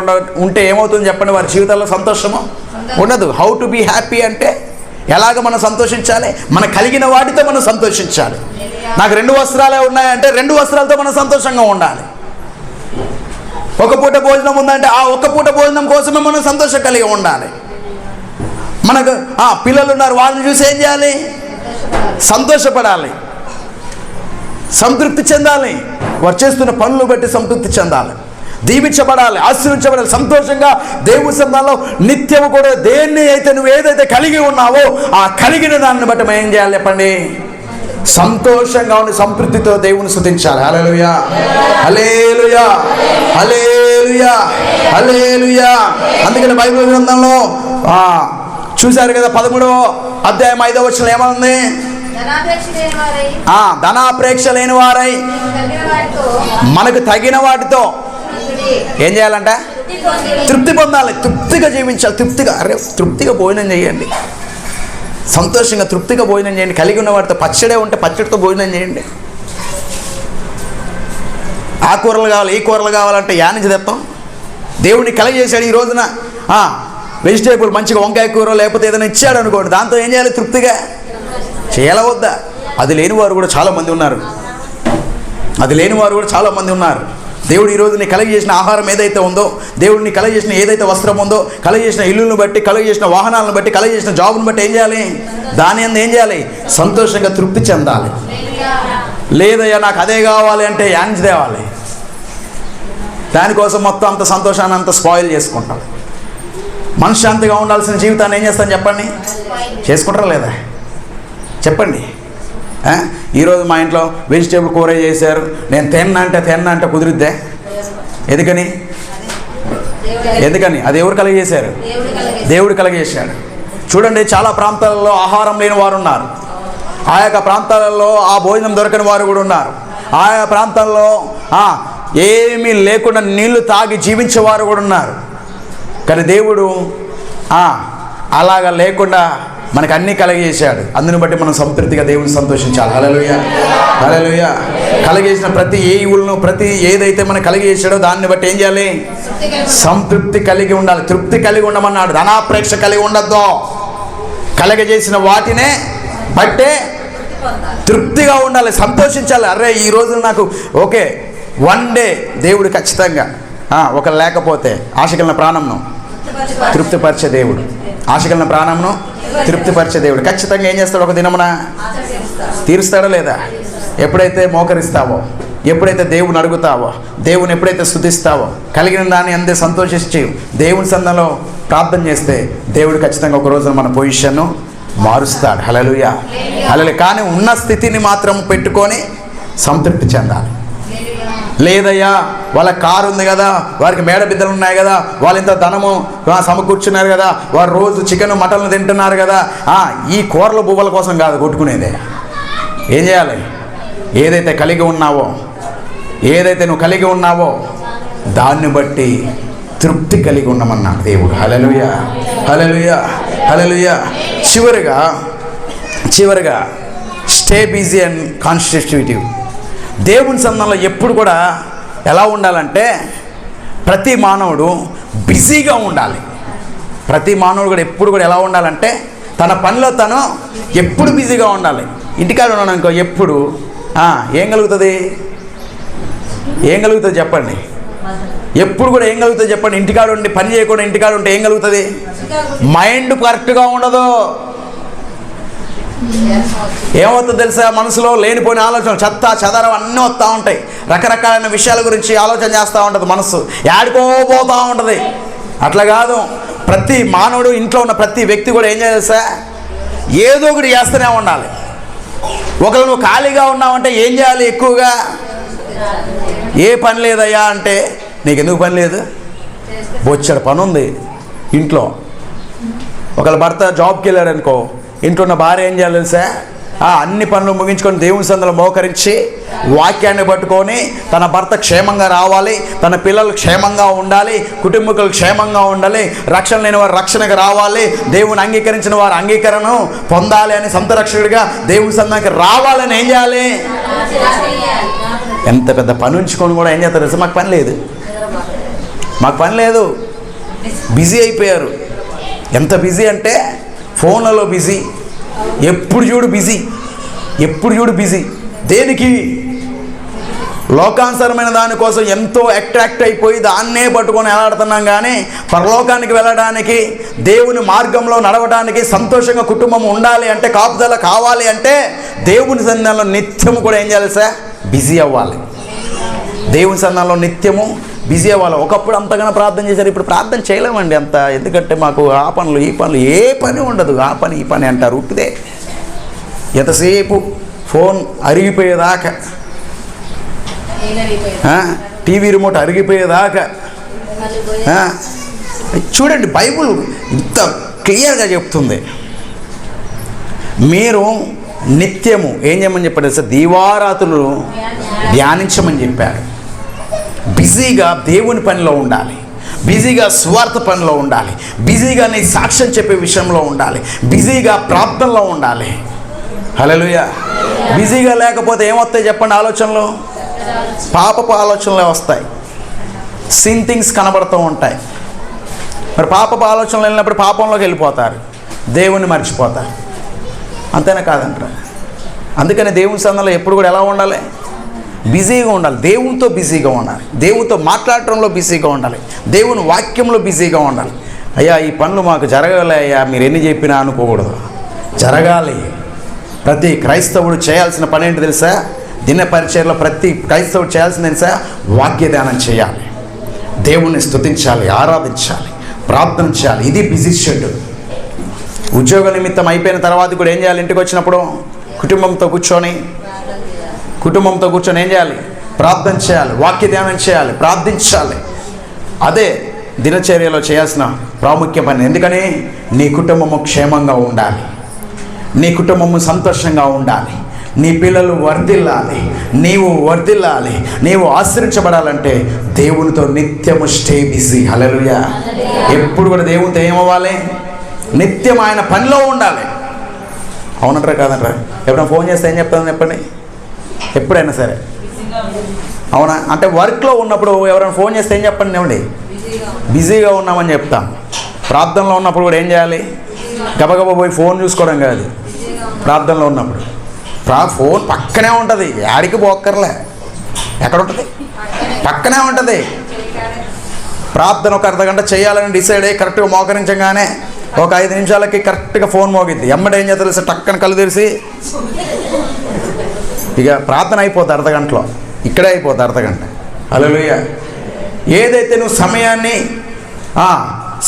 ఉంటే ఏమవుతుంది చెప్పండి? వారి జీవితాల్లో సంతోషము ఉండదు. హౌ టు బీ హ్యాపీ అంటే ఎలాగ మనం సంతోషించాలి? మన కలిగిన వాటితో మనం సంతోషించాలి. నాకు 2 వస్త్రాలే ఉన్నాయంటే 2 వస్త్రాలతో మనం సంతోషంగా ఉండాలి. ఒక పూట భోజనం ఉందంటే ఆ ఒక్క పూట భోజనం కోసమే మనం సంతోషం కలిగి ఉండాలి. మనకు పిల్లలు ఉన్నారు, వాళ్ళని చూసి ఏం చేయాలి? సంతోషపడాలి, సంతృప్తి చెందాలి. వారు చేస్తున్న పనులు బట్టి సంతృప్తి చెందాలి, దీవించబడాలి, ఆశీర్వించబడాలి. సంతోషంగా దేవుని సన్నిధిలో నిత్యము కూడా దేన్ని అయితే నువ్వు ఏదైతే కలిగి ఉన్నావో ఆ కలిగిన దాన్ని బట్టి మనం ఏం చేయాలి చెప్పండి? సంతోషంగా ఉండి సంతృప్తితో దేవుని స్తుతించాలి. హల్లెలూయా, హల్లెలూయా, హల్లెలూయా, హల్లెలూయా. అందుకని బైబిల్ గ్రంథంలో చూశారు కదా, 13వ అధ్యాయం 5వ వచనం ఏమంది? ధనాపేక్ష లేని వారై మనకు తగిన వాటితో ఏం చేయాలంట? తృప్తి పొందాలి, తృప్తిగా జీవించాలి. తృప్తిగా భోజనం చేయండి, సంతోషంగా తృప్తిగా భోజనం చేయండి. కలిగి ఉన్న వాటితో పచ్చడే ఉంటే పచ్చడితో భోజనం చేయండి. ఆ కూరలు కావాలి, ఈ కూరలు కావాలంటే యా నుంచి తెస్తాం? దేవుడిని కలగజేశాడు ఈ రోజున. వెజిటేబుల్ మంచిగా వంకాయ కూర లేకపోతే ఏదైనా ఇచ్చాడు అనుకోండి, దాంతో ఏం చేయాలి? తృప్తిగా చేయాల వద్దా? అది లేని వారు కూడా చాలామంది ఉన్నారు. దేవుడు ఈ రోజు నీ కలగజేసిన ఆహారం ఏదైతే ఉందో, దేవుడిని కలగజేసిన ఏదైతే వస్త్రం ఉందో, కలగజేసిన ఇల్లును బట్టి, కలగజేసిన వాహనాలను బట్టి, కలగజేసిన జాబును బట్టి ఏం చేయాలి? దాని అందు ఏం చేయాలి? సంతోషంగా తృప్తి చెందాలి. లేదయ్యా నాకు అదే కావాలి అంటే యాంజ్ తేవాలి. దానికోసం మొత్తం అంత సంతోషాన్ని అంత స్పాయిల్ చేసుకుంటాం. మనశ్శాంతిగా ఉండాల్సిన జీవితాన్ని ఏం చేస్తాను చెప్పండి? చేసుకుంటారా లేదా? చెప్పండి. ఈరోజు మా ఇంట్లో వెజిటేబుల్ కూర చేశారు, నేను తిన్నా అంటే కుదిరిద్దే? ఎందుకని? అది ఎవరు కలగజేశారు? దేవుడు కలగజేశాడు. చూడండి, చాలా ప్రాంతాలలో ఆహారం లేని వారు ఉన్నారు. ఆయా ప్రాంతాలలో ఆ భోజనం దొరకని వారు కూడా ఉన్నారు. ఆయా ప్రాంతాల్లో ఏమీ లేకుండా నీళ్లు తాగి జీవించేవారు కూడా ఉన్నారు. కానీ దేవుడు అలాగా లేకుండా మనకు అన్నీ కలగజేశాడు. అందుని బట్టి మనం సంతృప్తిగా దేవుని సంతోషించాలి. హల్లెలూయా, హల్లెలూయా. కలగజేసిన ప్రతి ఈవులను, ప్రతి ఏదైతే మనం కలగజేశాడో దాన్ని బట్టి ఏం చేయాలి? సంతృప్తి కలిగి ఉండాలి. తృప్తి కలిగి ఉండమన్నాడు. ధనాపేక్ష కలిగి ఉండద్దు. కలగజేసిన వాటినే బట్టే తృప్తిగా ఉండాలి, సంతోషించాలి. అరే ఈ రోజు నాకు ఓకే, వన్ డే దేవుడు ఖచ్చితంగా ఒకరు లేకపోతే ఆశకలిన ప్రాణంను తృప్తిపరిచే దేవుడు. ఆశకలిన ప్రాణంను తృప్తిపరిచే దేవుడు ఖచ్చితంగా ఏం చేస్తాడు? ఒక దినమున తీరుస్తాడో లేదా? ఎప్పుడైతే మోకరిస్తావో, ఎప్పుడైతే దేవుని అడుగుతావో, దేవుని ఎప్పుడైతే స్తుతిస్తావో, కలిగిన దాన్ని అందే సంతోషించి దేవుని సన్నిధిలో ప్రార్థన చేస్తే దేవుడు ఖచ్చితంగా ఒక రోజున మన పొజిషన్ను మారుస్తాడు. హల్లెలూయా, హల్లెలూయా. కానీ ఉన్న స్థితిని మాత్రం పెట్టుకొని సంతృప్తి చెందాలి. లేదయ్యా వాళ్ళ కారు ఉంది కదా, వారికి మేడ బిద్దలు ఉన్నాయి కదా, వాళ్ళు ఇంత ధనము సమకూర్చున్నారు కదా, వారు రోజు చికెన్ మటన్లు తింటున్నారు కదా, ఈ కూరల బువ్వల కోసం కాదు కొట్టుకునేదే. ఏం చేయాలి? ఏదైతే నువ్వు కలిగి ఉన్నావో దాన్ని బట్టి తృప్తి కలిగి ఉండమన్నాడు దేవుడు. హల్లెలూయా, హల్లెలూయా, హల్లెలూయా. చివరిగా స్టే బిజీ అండ్ కాన్స్టిట్యూటివ్. దేవుని సన్నిధిలో ఎప్పుడు కూడా ఎలా ఉండాలంటే ప్రతి మానవుడు బిజీగా ఉండాలి. ప్రతి మానవుడు కూడా ఎప్పుడు కూడా ఎలా ఉండాలంటే తన పనిలో తను ఎప్పుడు బిజీగా ఉండాలి. ఇంటికాడ ఉన్నాను అనుకో, ఎప్పుడు ఏం కలుగుతుంది చెప్పండి? ఎప్పుడు కూడా ఏం కలుగుతుంది చెప్పండి? ఇంటికాడ ఉండి పని చేయకుండా ఇంటికాడ ఉంటే ఏం కలుగుతుంది? మైండ్ కరెక్ట్గా ఉండదు. ఏమవుతుందో తెలుసా? మనసులో లేనిపోయిన ఆలోచనలు, చెత్త చెదరం అన్నీ వస్తూ ఉంటాయి. రకరకాలైన విషయాల గురించి ఆలోచన చేస్తూ ఉంటుంది. మనసు ఏడుకోపోతూ ఉంటుంది. అట్లా కాదు, ప్రతి మానవుడు, ఇంట్లో ఉన్న ప్రతి వ్యక్తి కూడా ఏం చేస్తా? ఏదో ఒకటి చేస్తూనే ఉండాలి. ఒకరు నువ్వు ఖాళీగా ఉన్నావంటే ఏం చేయాలి? ఎక్కువగా ఏ పని లేదయ్యా అంటే, నీకు ఎందుకు పని లేదు? బొచ్చడు పని ఉంది ఇంట్లో. ఒకళ్ళ భర్త జాబ్కి వెళ్ళాడు అనుకో, ఇంట్లో ఉన్న భార్య ఏం చేయాలి తెలుసా? అన్ని పనులు ముగించుకొని దేవుని సన్నిధిలో మోకరించి వాక్యాన్ని పట్టుకొని తన భర్త క్షేమంగా రావాలి, తన పిల్లలు క్షేమంగా ఉండాలి, కుటుంబీకులు క్షేమంగా ఉండాలి, రక్షణ లేని వారు రక్షణకు రావాలి, దేవుని అంగీకరించిన వారు అంగీకరణ పొందాలి అని సంతరక్షకుడిగా దేవుని సన్నిధికి రావాలని ఏం చేయాలి? ఎంత పెద్ద పని ఉంచుకొని కూడా ఏం చేస్తారు తెలుసా? మాకు పని లేదు, బిజీ అయిపోయారు. ఎంత బిజీ అంటే ఫోన్లలో బిజీ, ఎప్పుడు చూడు బిజీ. దేనికి? లోకానుసరమైన దానికోసం ఎంతో అట్రాక్ట్ అయిపోయి దాన్నే పట్టుకొని ఎలాడుతున్నాం. కానీ పరలోకానికి వెళ్ళడానికి, దేవుని మార్గంలో నడవడానికి, సంతోషంగా కుటుంబం ఉండాలి అంటే, కాపుదల కావాలి అంటే దేవుని సన్నిధిలో నిత్యము కూడా ఏం చేయాలి సార్? బిజీ అవ్వాలి. దేవుని సన్నిధిలో నిత్యము బిజీ అవ్వాలి. ఒకప్పుడు అంతగానో ప్రార్థన చేశారు, ఇప్పుడు ప్రార్థన చేయలేమండి అంత. ఎందుకంటే మాకు ఆ పనులు ఈ పనులు ఏ పని ఉండదు. ఆ పని ఈ పని అంటారు. ఉట్టిదే ఎంతసేపు ఫోన్ అరిగిపోయేదాకా, టీవీ రిమోట్ అరిగిపోయేదాకా. చూడండి, బైబుల్ ఇంత క్లియర్గా చెప్తుంది. మీరు నిత్యము ఏం చేయమని చెప్పారు సార్? దీవారాతులు ధ్యానించమని చెప్పారు. బిజీగా దేవుని పనిలో ఉండాలి, బిజీగా స్వార్థ పనిలో ఉండాలి, బిజీగా నీ సాక్ష్యం చెప్పే విషయంలో ఉండాలి, బిజీగా ప్రార్థనలో ఉండాలి. హల్లెలూయా. బిజీగా లేకపోతే ఏమొస్తాయి చెప్పండి? ఆలోచనలు పాపపు ఆలోచనలే వస్తాయి, సిన్ థింగ్స్ కనబడుతూ ఉంటాయి. మరి పాపపు ఆలోచనలు వెళ్ళినప్పుడు పాపంలోకి వెళ్ళిపోతారు, దేవుణ్ణి మర్చిపోతారు. అంతేనా కాదంటారా? అందుకని దేవుని సందర్భంలో ఎప్పుడు కూడా ఎలా ఉండాలి? బిజీగా ఉండాలి, దేవునితో బిజీగా ఉండాలి, దేవునితో మాట్లాడటంలో బిజీగా ఉండాలి, దేవుని వాక్యంలో బిజీగా ఉండాలి. అయ్యా ఈ పనులు మాకు జరగాలి అయ్యా, మీరు ఎన్ని చెప్పినా అనుకోకూడదు, జరగాలి. ప్రతి క్రైస్తవుడు చేయాల్సిన పని ఏంటి తెలుసా? దిన పరిచర్లో ప్రతి క్రైస్తవుడు చేయాల్సింది తెలుసా? వాక్య ధ్యానం చేయాలి, దేవుణ్ణి స్తుతించాలి, ఆరాధించాలి, ప్రార్థన చేయాలి. ఇది బిజీ షెడ్యూల్. ఉద్యోగ నిమిత్తం అయిపోయిన తర్వాత కూడా ఏం చేయాలి? ఇంటికి వచ్చినప్పుడు కుటుంబంతో కూర్చొని ఏం చేయాలి? ప్రార్థన చేయాలి, వాక్య ధ్యానం చేయాలి, ప్రార్థించాలి. అదే దినచర్యలో చేయాల్సిన ప్రాముఖ్య పని. ఎందుకని? నీ కుటుంబము క్షేమంగా ఉండాలి, నీ కుటుంబము సంతోషంగా ఉండాలి, నీ పిల్లలు వర్ధిల్లాలి, నీవు వర్ధిల్లాలి, నీవు ఆశ్రయించబడాలంటే దేవునితో నిత్యము స్టే బిజీ. హల్లెలూయా. ఎప్పుడు కూడా దేవునితో ఏమవ్వాలి? నిత్యం ఆయన పనిలో ఉండాలి. అవునంటారా కాదంటారా? ఎప్పుడైనా ఫోన్ చేస్తే ఏం చెప్తాను చెప్పండి? ఎప్పుడైనా సరే అవునా? అంటే వర్క్లో ఉన్నప్పుడు ఎవరైనా ఫోన్ చేస్తే ఏం చెప్పండి? ఏమండి బిజీగా ఉన్నామని చెప్తాం. ప్రార్థనలో ఉన్నప్పుడు కూడా ఏం చేయాలి? గబగబా పోయి ఫోన్ చూసుకోవడం కాదు. ప్రార్థనలో ఉన్నప్పుడు ఫోన్ పక్కనే ఉంటుంది, యాడికి పోక్కర్లే. ఎక్కడ ఉంటుంది? పక్కనే ఉంటుంది. ప్రార్థన ఒక అర్ధగంట చేయాలని డిసైడ్ అయ్యి కరెక్ట్గా మోకరించగానే ఒక 5 నిమిషాలకి కరెక్ట్గా ఫోన్ మోగిద్ది. ఎమ్మడే ఏం చేస్తారు? టక్కన కళ్ళు తెరిచి ఇక ప్రార్థన అయిపోతుంది అర్ధగంటలో, ఇక్కడే అయిపోతుంది అర్ధగంట. హల్లెలూయా. ఏదైతే నువ్వు సమయాన్ని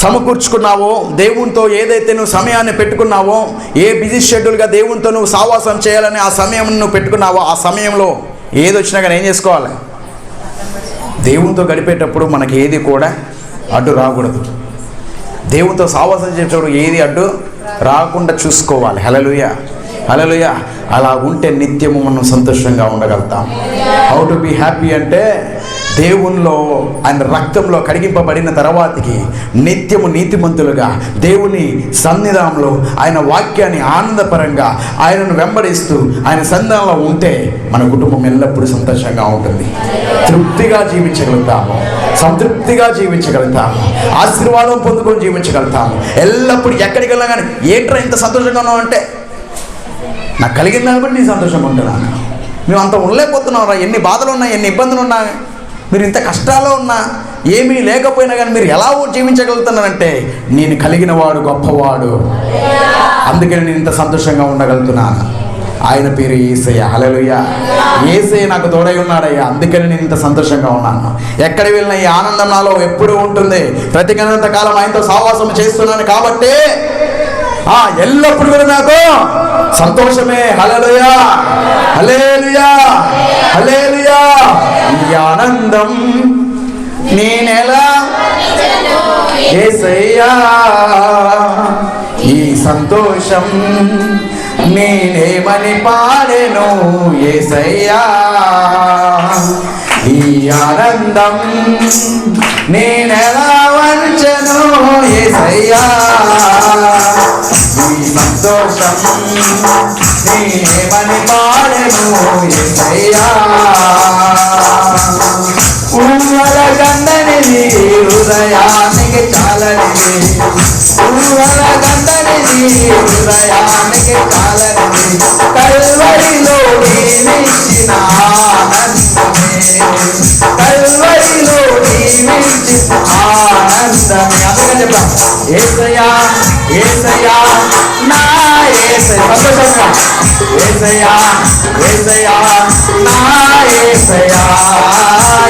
సమకూర్చుకున్నావో, దేవునితో ఏదైతే నువ్వు సమయాన్ని పెట్టుకున్నావో, ఏ బిజీ షెడ్యూల్గా దేవునితో నువ్వు సావాసం చేయాలని ఆ సమయం నువ్వు పెట్టుకున్నావో, ఆ సమయంలో ఏది వచ్చినా కానీ ఏం చేసుకోవాలి? దేవునితో గడిపేటప్పుడు మనకి ఏది కూడా అడ్డు రాకూడదు. దేవునితో సావాసం చేసేటప్పుడు ఏది అడ్డు రాకుండా చూసుకోవాలి. హల్లెలూయా, హల్లెలూయా. అలా ఉంటే నిత్యము మనం సంతోషంగా ఉండగలుగుతాం. హౌ టు బి హ్యాపీ అంటే దేవునిలో ఆయన రక్తంలో కడిగింపబడిన తర్వాతకి నిత్యము నీతిమంతులుగా దేవుని సన్నిధానంలో ఆయన వాక్యాన్ని ఆనందపరంగా ఆయనను వెంబడిస్తూ ఆయన సన్నిధానంలో ఉంటే మన కుటుంబం ఎల్లప్పుడూ సంతోషంగా ఉంటుంది, తృప్తిగా జీవించగలుగుతాము, సంతృప్తిగా జీవించగలుగుతాము, ఆశీర్వాదం పొందుకొని జీవించగలుగుతాము. ఎల్లప్పుడూ ఎక్కడికి వెళ్ళినా కానీ ఏంట్రా ఇంత సంతోషంగా ఉన్నావు అంటే, నాకు కలిగిన దాన్ని బట్టి నీ సంతోషంగా ఉంటున్నాను. మేము అంత ఉండలేకపోతున్నాం రా, ఎన్ని బాధలు ఉన్నాయి, ఎన్ని ఇబ్బందులు ఉన్నా, మీరు ఇంత కష్టాల్లో ఉన్నా, ఏమీ లేకపోయినా కానీ మీరు ఎలా జీవించగలుగుతున్నారంటే నేను కలిగిన వాడు గొప్పవాడు, అందుకని నేను ఇంత సంతోషంగా ఉండగలుగుతున్నాను. ఆయన పేరు యేసయ్య. హల్లెలూయా. యేసయ్య నాకు తోడై ఉన్నాడయ్యా, అందుకని నేను ఇంత సంతోషంగా ఉన్నాను. ఎక్కడ వెళ్ళినా ఈ ఆనందం నాలో ఎప్పుడూ ఉంటుంది. బ్రతికినంత కాలం ఆయనతో సావాసం చేస్తున్నాను కాబట్టి ఎల్లప్పుడు కూడా నాకు సంతోషమే. హల్లెలూయా, హల్లెలూయా, హల్లెలూయా. ఈ ఆనందం నేనెలా యేసయ్యా, ఈ సంతోషం నేనేమని పాడెను యేసయ్యా, ఈ ఆనందం నేనెలా వంచెను యేసయ్యా, ఈ సంతోషం నేనేమని పాడెను యేసయ్యా. ఊహల గంధనిది హృదయానికి చాలనిది, ఊహల గంధనిది హృదయానికి చాలనిది, కల్వరిలో నీవిచ్చిన ఆనందమే, కల్వరిలో నీవిచ్చిన ఆనందమే. అందుకని చెప్తాం యేసయ్యా, యేసయ్యా నా యేసయ్య. సంతోషంగా యేసయ్యా, యేసయ్యా నా యేసయ్యా,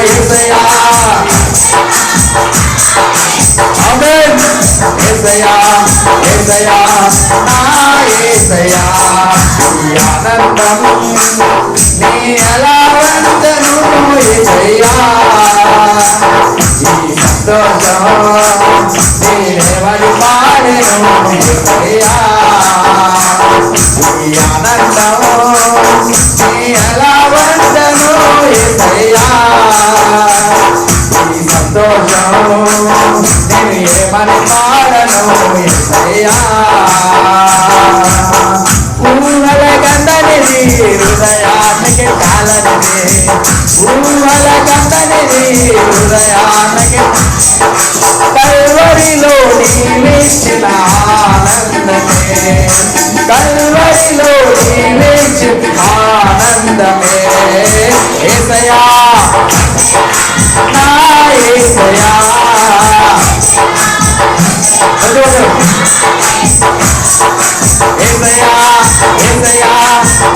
యేసయ్యా. ఆమేన్. యేసయ్యా, యేసయ్యా నా యేసయ్యా, ఈ ఆనందం నీ ఎలా వందను యేసయ్యా, ఈ సంతోషం నేనేమని పాడెను యేసయ్యా, ఈ ఆనందం నీ ఎలా వందను యేసయ్యా, ఈ సంతోషం నేను ఏమని పాడను యేసయ్యా. ఊహల గంధనిది హృదయానికి చాల ఊహల కందనిది హృదయానికి కల్వరిలో నీవిచ్చిన ఆనందమే, కల్వరిలో నీవిచ్చిన ఆనందమే. యేసయ్యా నా యేసయ్యా, యేసయ్యా యేసయ్యా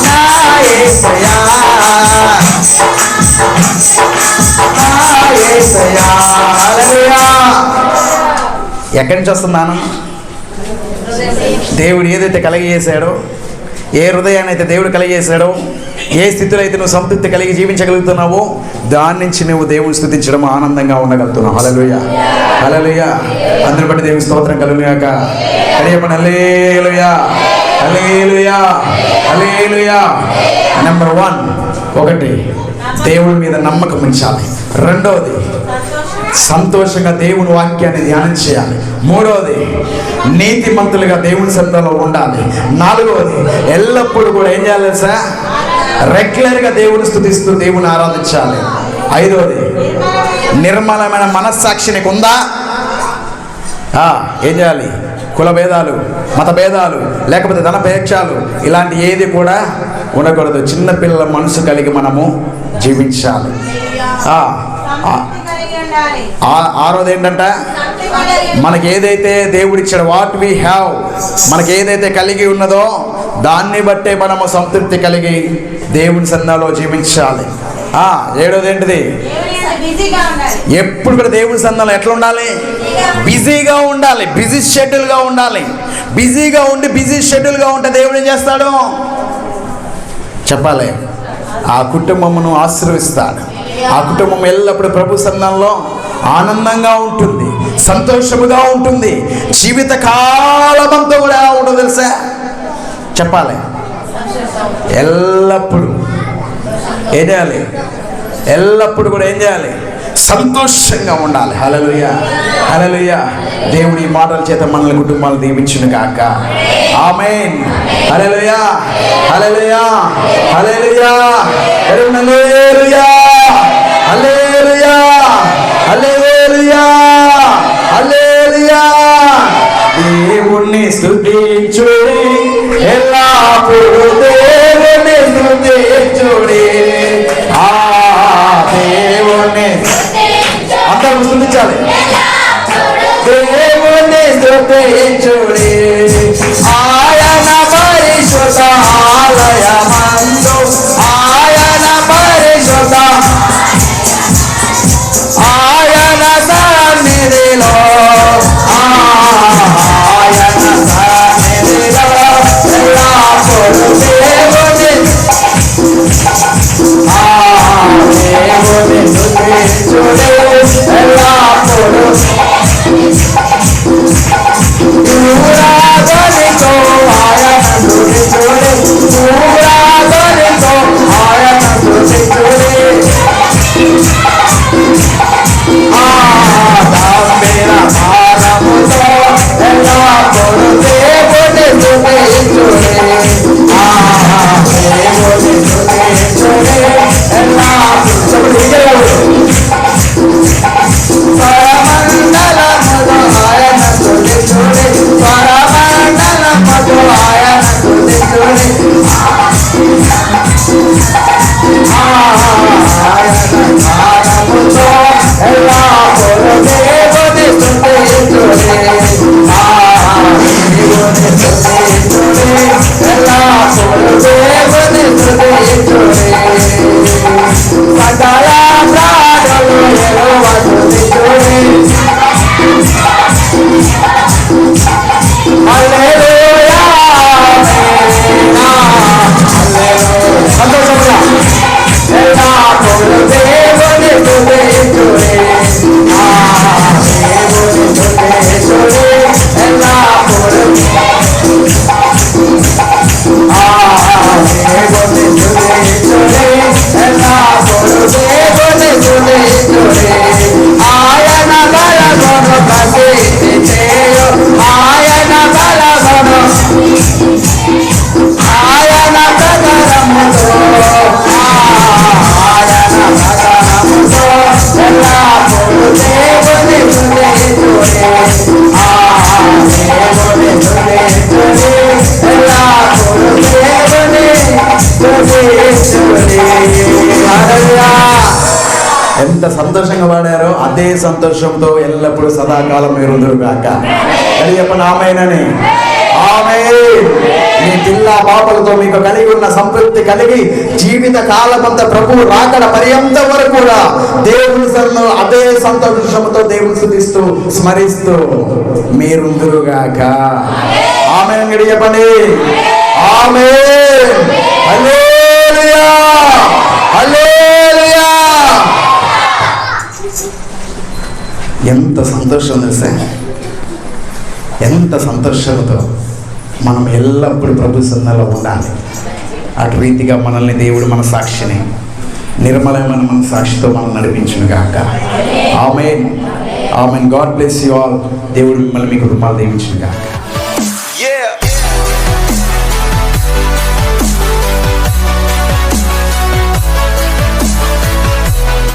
నా యేసయ్యా, నా యేసయ్యా. హల్లెలూయా. ఎక్కడి నుంచి వస్తున్నాను? దేవుడు ఏదైతే కలిగజేశాడో, ఏ హృదయాన్ని అయితే దేవుడు కలిగజేశాడో, ఏ స్థితిలో అయితే నువ్వు సంతృప్తి కలిగి జీవించగలుగుతున్నావో దాని నుంచి నువ్వు దేవుని స్తుతించడం, ఆనందంగా ఉండగలుగుతున్నావు. హల్లెలూయా హల్లెలూయా. అందరి బట్టి దేవుని స్తోత్రం కలుగుగాక. హల్లెలూయా హల్లెలూయా హల్లెలూయా. నెంబర్ 1, ఒకటి దేవుడి మీద నమ్మకం ఉంచాలి. రెండవది సంతోషంగా దేవుని వాక్యాన్ని ధ్యానం చేయాలి. మూడవది నీతిమంతులుగా దేవుని సన్నిధిలో ఉండాలి. నాలుగవది ఎల్లప్పుడూ కూడా ఏం చేయాలి సార్? రెగ్యులర్గా దేవుని స్తుతిస్తూ దేవుని ఆరాధించాలి. ఐదవది నిర్మలమైన మనస్సాక్షి నీకు ఉందా? ఏం చేయాలి? కుల భేదాలు, మత భేదాలు, లేకపోతే ధనపేక్షాలు ఇలాంటి ఏది కూడా ఉండకూడదు. చిన్నపిల్లల మనసు కలిగి మనము జీవించాలి. ఆరోది ఏంటంట? మనకి ఏదైతే దేవుడిచ్చాడు, వాట్ వీ హ్యావ్, మనకి ఏదైతే కలిగి ఉన్నదో దాన్ని బట్టే మనము సంతృప్తి కలిగి దేవుని సన్నిధిలో జీవించాలి. ఏడోది ఏంటిది? ఎప్పుడు కూడా దేవుని సన్నిధిలో ఎట్లా ఉండాలి? బిజీగా ఉండాలి. బిజీ షెడ్యూల్గా ఉండాలి. బిజీగా ఉండి బిజీ షెడ్యూల్గా ఉంటే దేవుడు ఏం చేస్తాడు చెప్పాలి? ఆ కుటుంబమును ఆశీర్వదిస్తాడు. ఆ కుటుంబం ఎల్లప్పుడూ ప్రభు సన్నిధిలో ఆనందంగా ఉంటుంది, సంతోషముగా ఉంటుంది. జీవిత కాలమంతా కూడా ఉంటుంది తెలుసా? చెప్పాలి. ఎల్లప్పుడూ ఏం చేయాలి? ఎల్లప్పుడు కూడా ఏం చేయాలి? సంతోషంగా ఉండాలి. హల్లెలూయా హల్లెలూయా. దేవుడి మాటల చేత మనల్ని కుటుంబాలు దీవించును గాక. ఆమేన్. హల్లెలూయా హల్లెలూయా హల్లెలూయా హల్లెలూయా హల్లెలూయా హల్లెలూయా హల్లెలూయా. దేవుణ్ణి స్తుతించుడి, ఎల్లప్పుడూ దేవుణ్ణి స్తుతించుడి. దేవుణ్ణి అందరూ స్తుతించాలి. దేవుణ్ణి స్తుతించుడి, ఆయన పరిశుద్ధ ఆలయమందు, ఆయన పరిశుద్ధ ఆయన సన్నిధిలో, ఆయన సన్నిధిలో ఎల్లప్పుడూ దేవుని దేవుని స్తుతించుడి, ఎల్లప్పుడూ సర్వేశ్వరి. హల్లెలూయా. ఎంత సంతోషంగా పాడారో అదే సంతోషంతో ఎల్లప్పుడూ సదాకాలం మీరు ఉందరుగాక. అది చెప్పండి ఆమేనని. ఆమేన్. మీ పిల్ల పాపలతో మీకు కలిగి ఉన్న సంతృప్తి కలిగి జీవిత కాలమంతా ప్రభు రాకడ పర్యంత వరకు కూడా దేవుని సన్నిధిలో అదే సంతోషంతో దేవుని స్తుతిస్తూ స్మరిస్తూ మీరుందురుగాక. ఆమేన్ గడి చెప్పండి. ఆమేన్. హల్లెలూయా. హల్లెలూయా. ఎంత సంతోషం తెలుసా? ఎంత సంతోషంతో మనం ఎల్లప్పుడూ ప్రభు సన్నిధిలో ఉండాలి. అటు రీతిగా మనల్ని దేవుడు మన సాక్షిని నిర్మలమైన మన సాక్షితో మనం నడిపించును గాక. Amen. Amen. God bless you all. దేవుడు మిమ్మల్ని మీ కుటుంబాలు దీవించును గాక.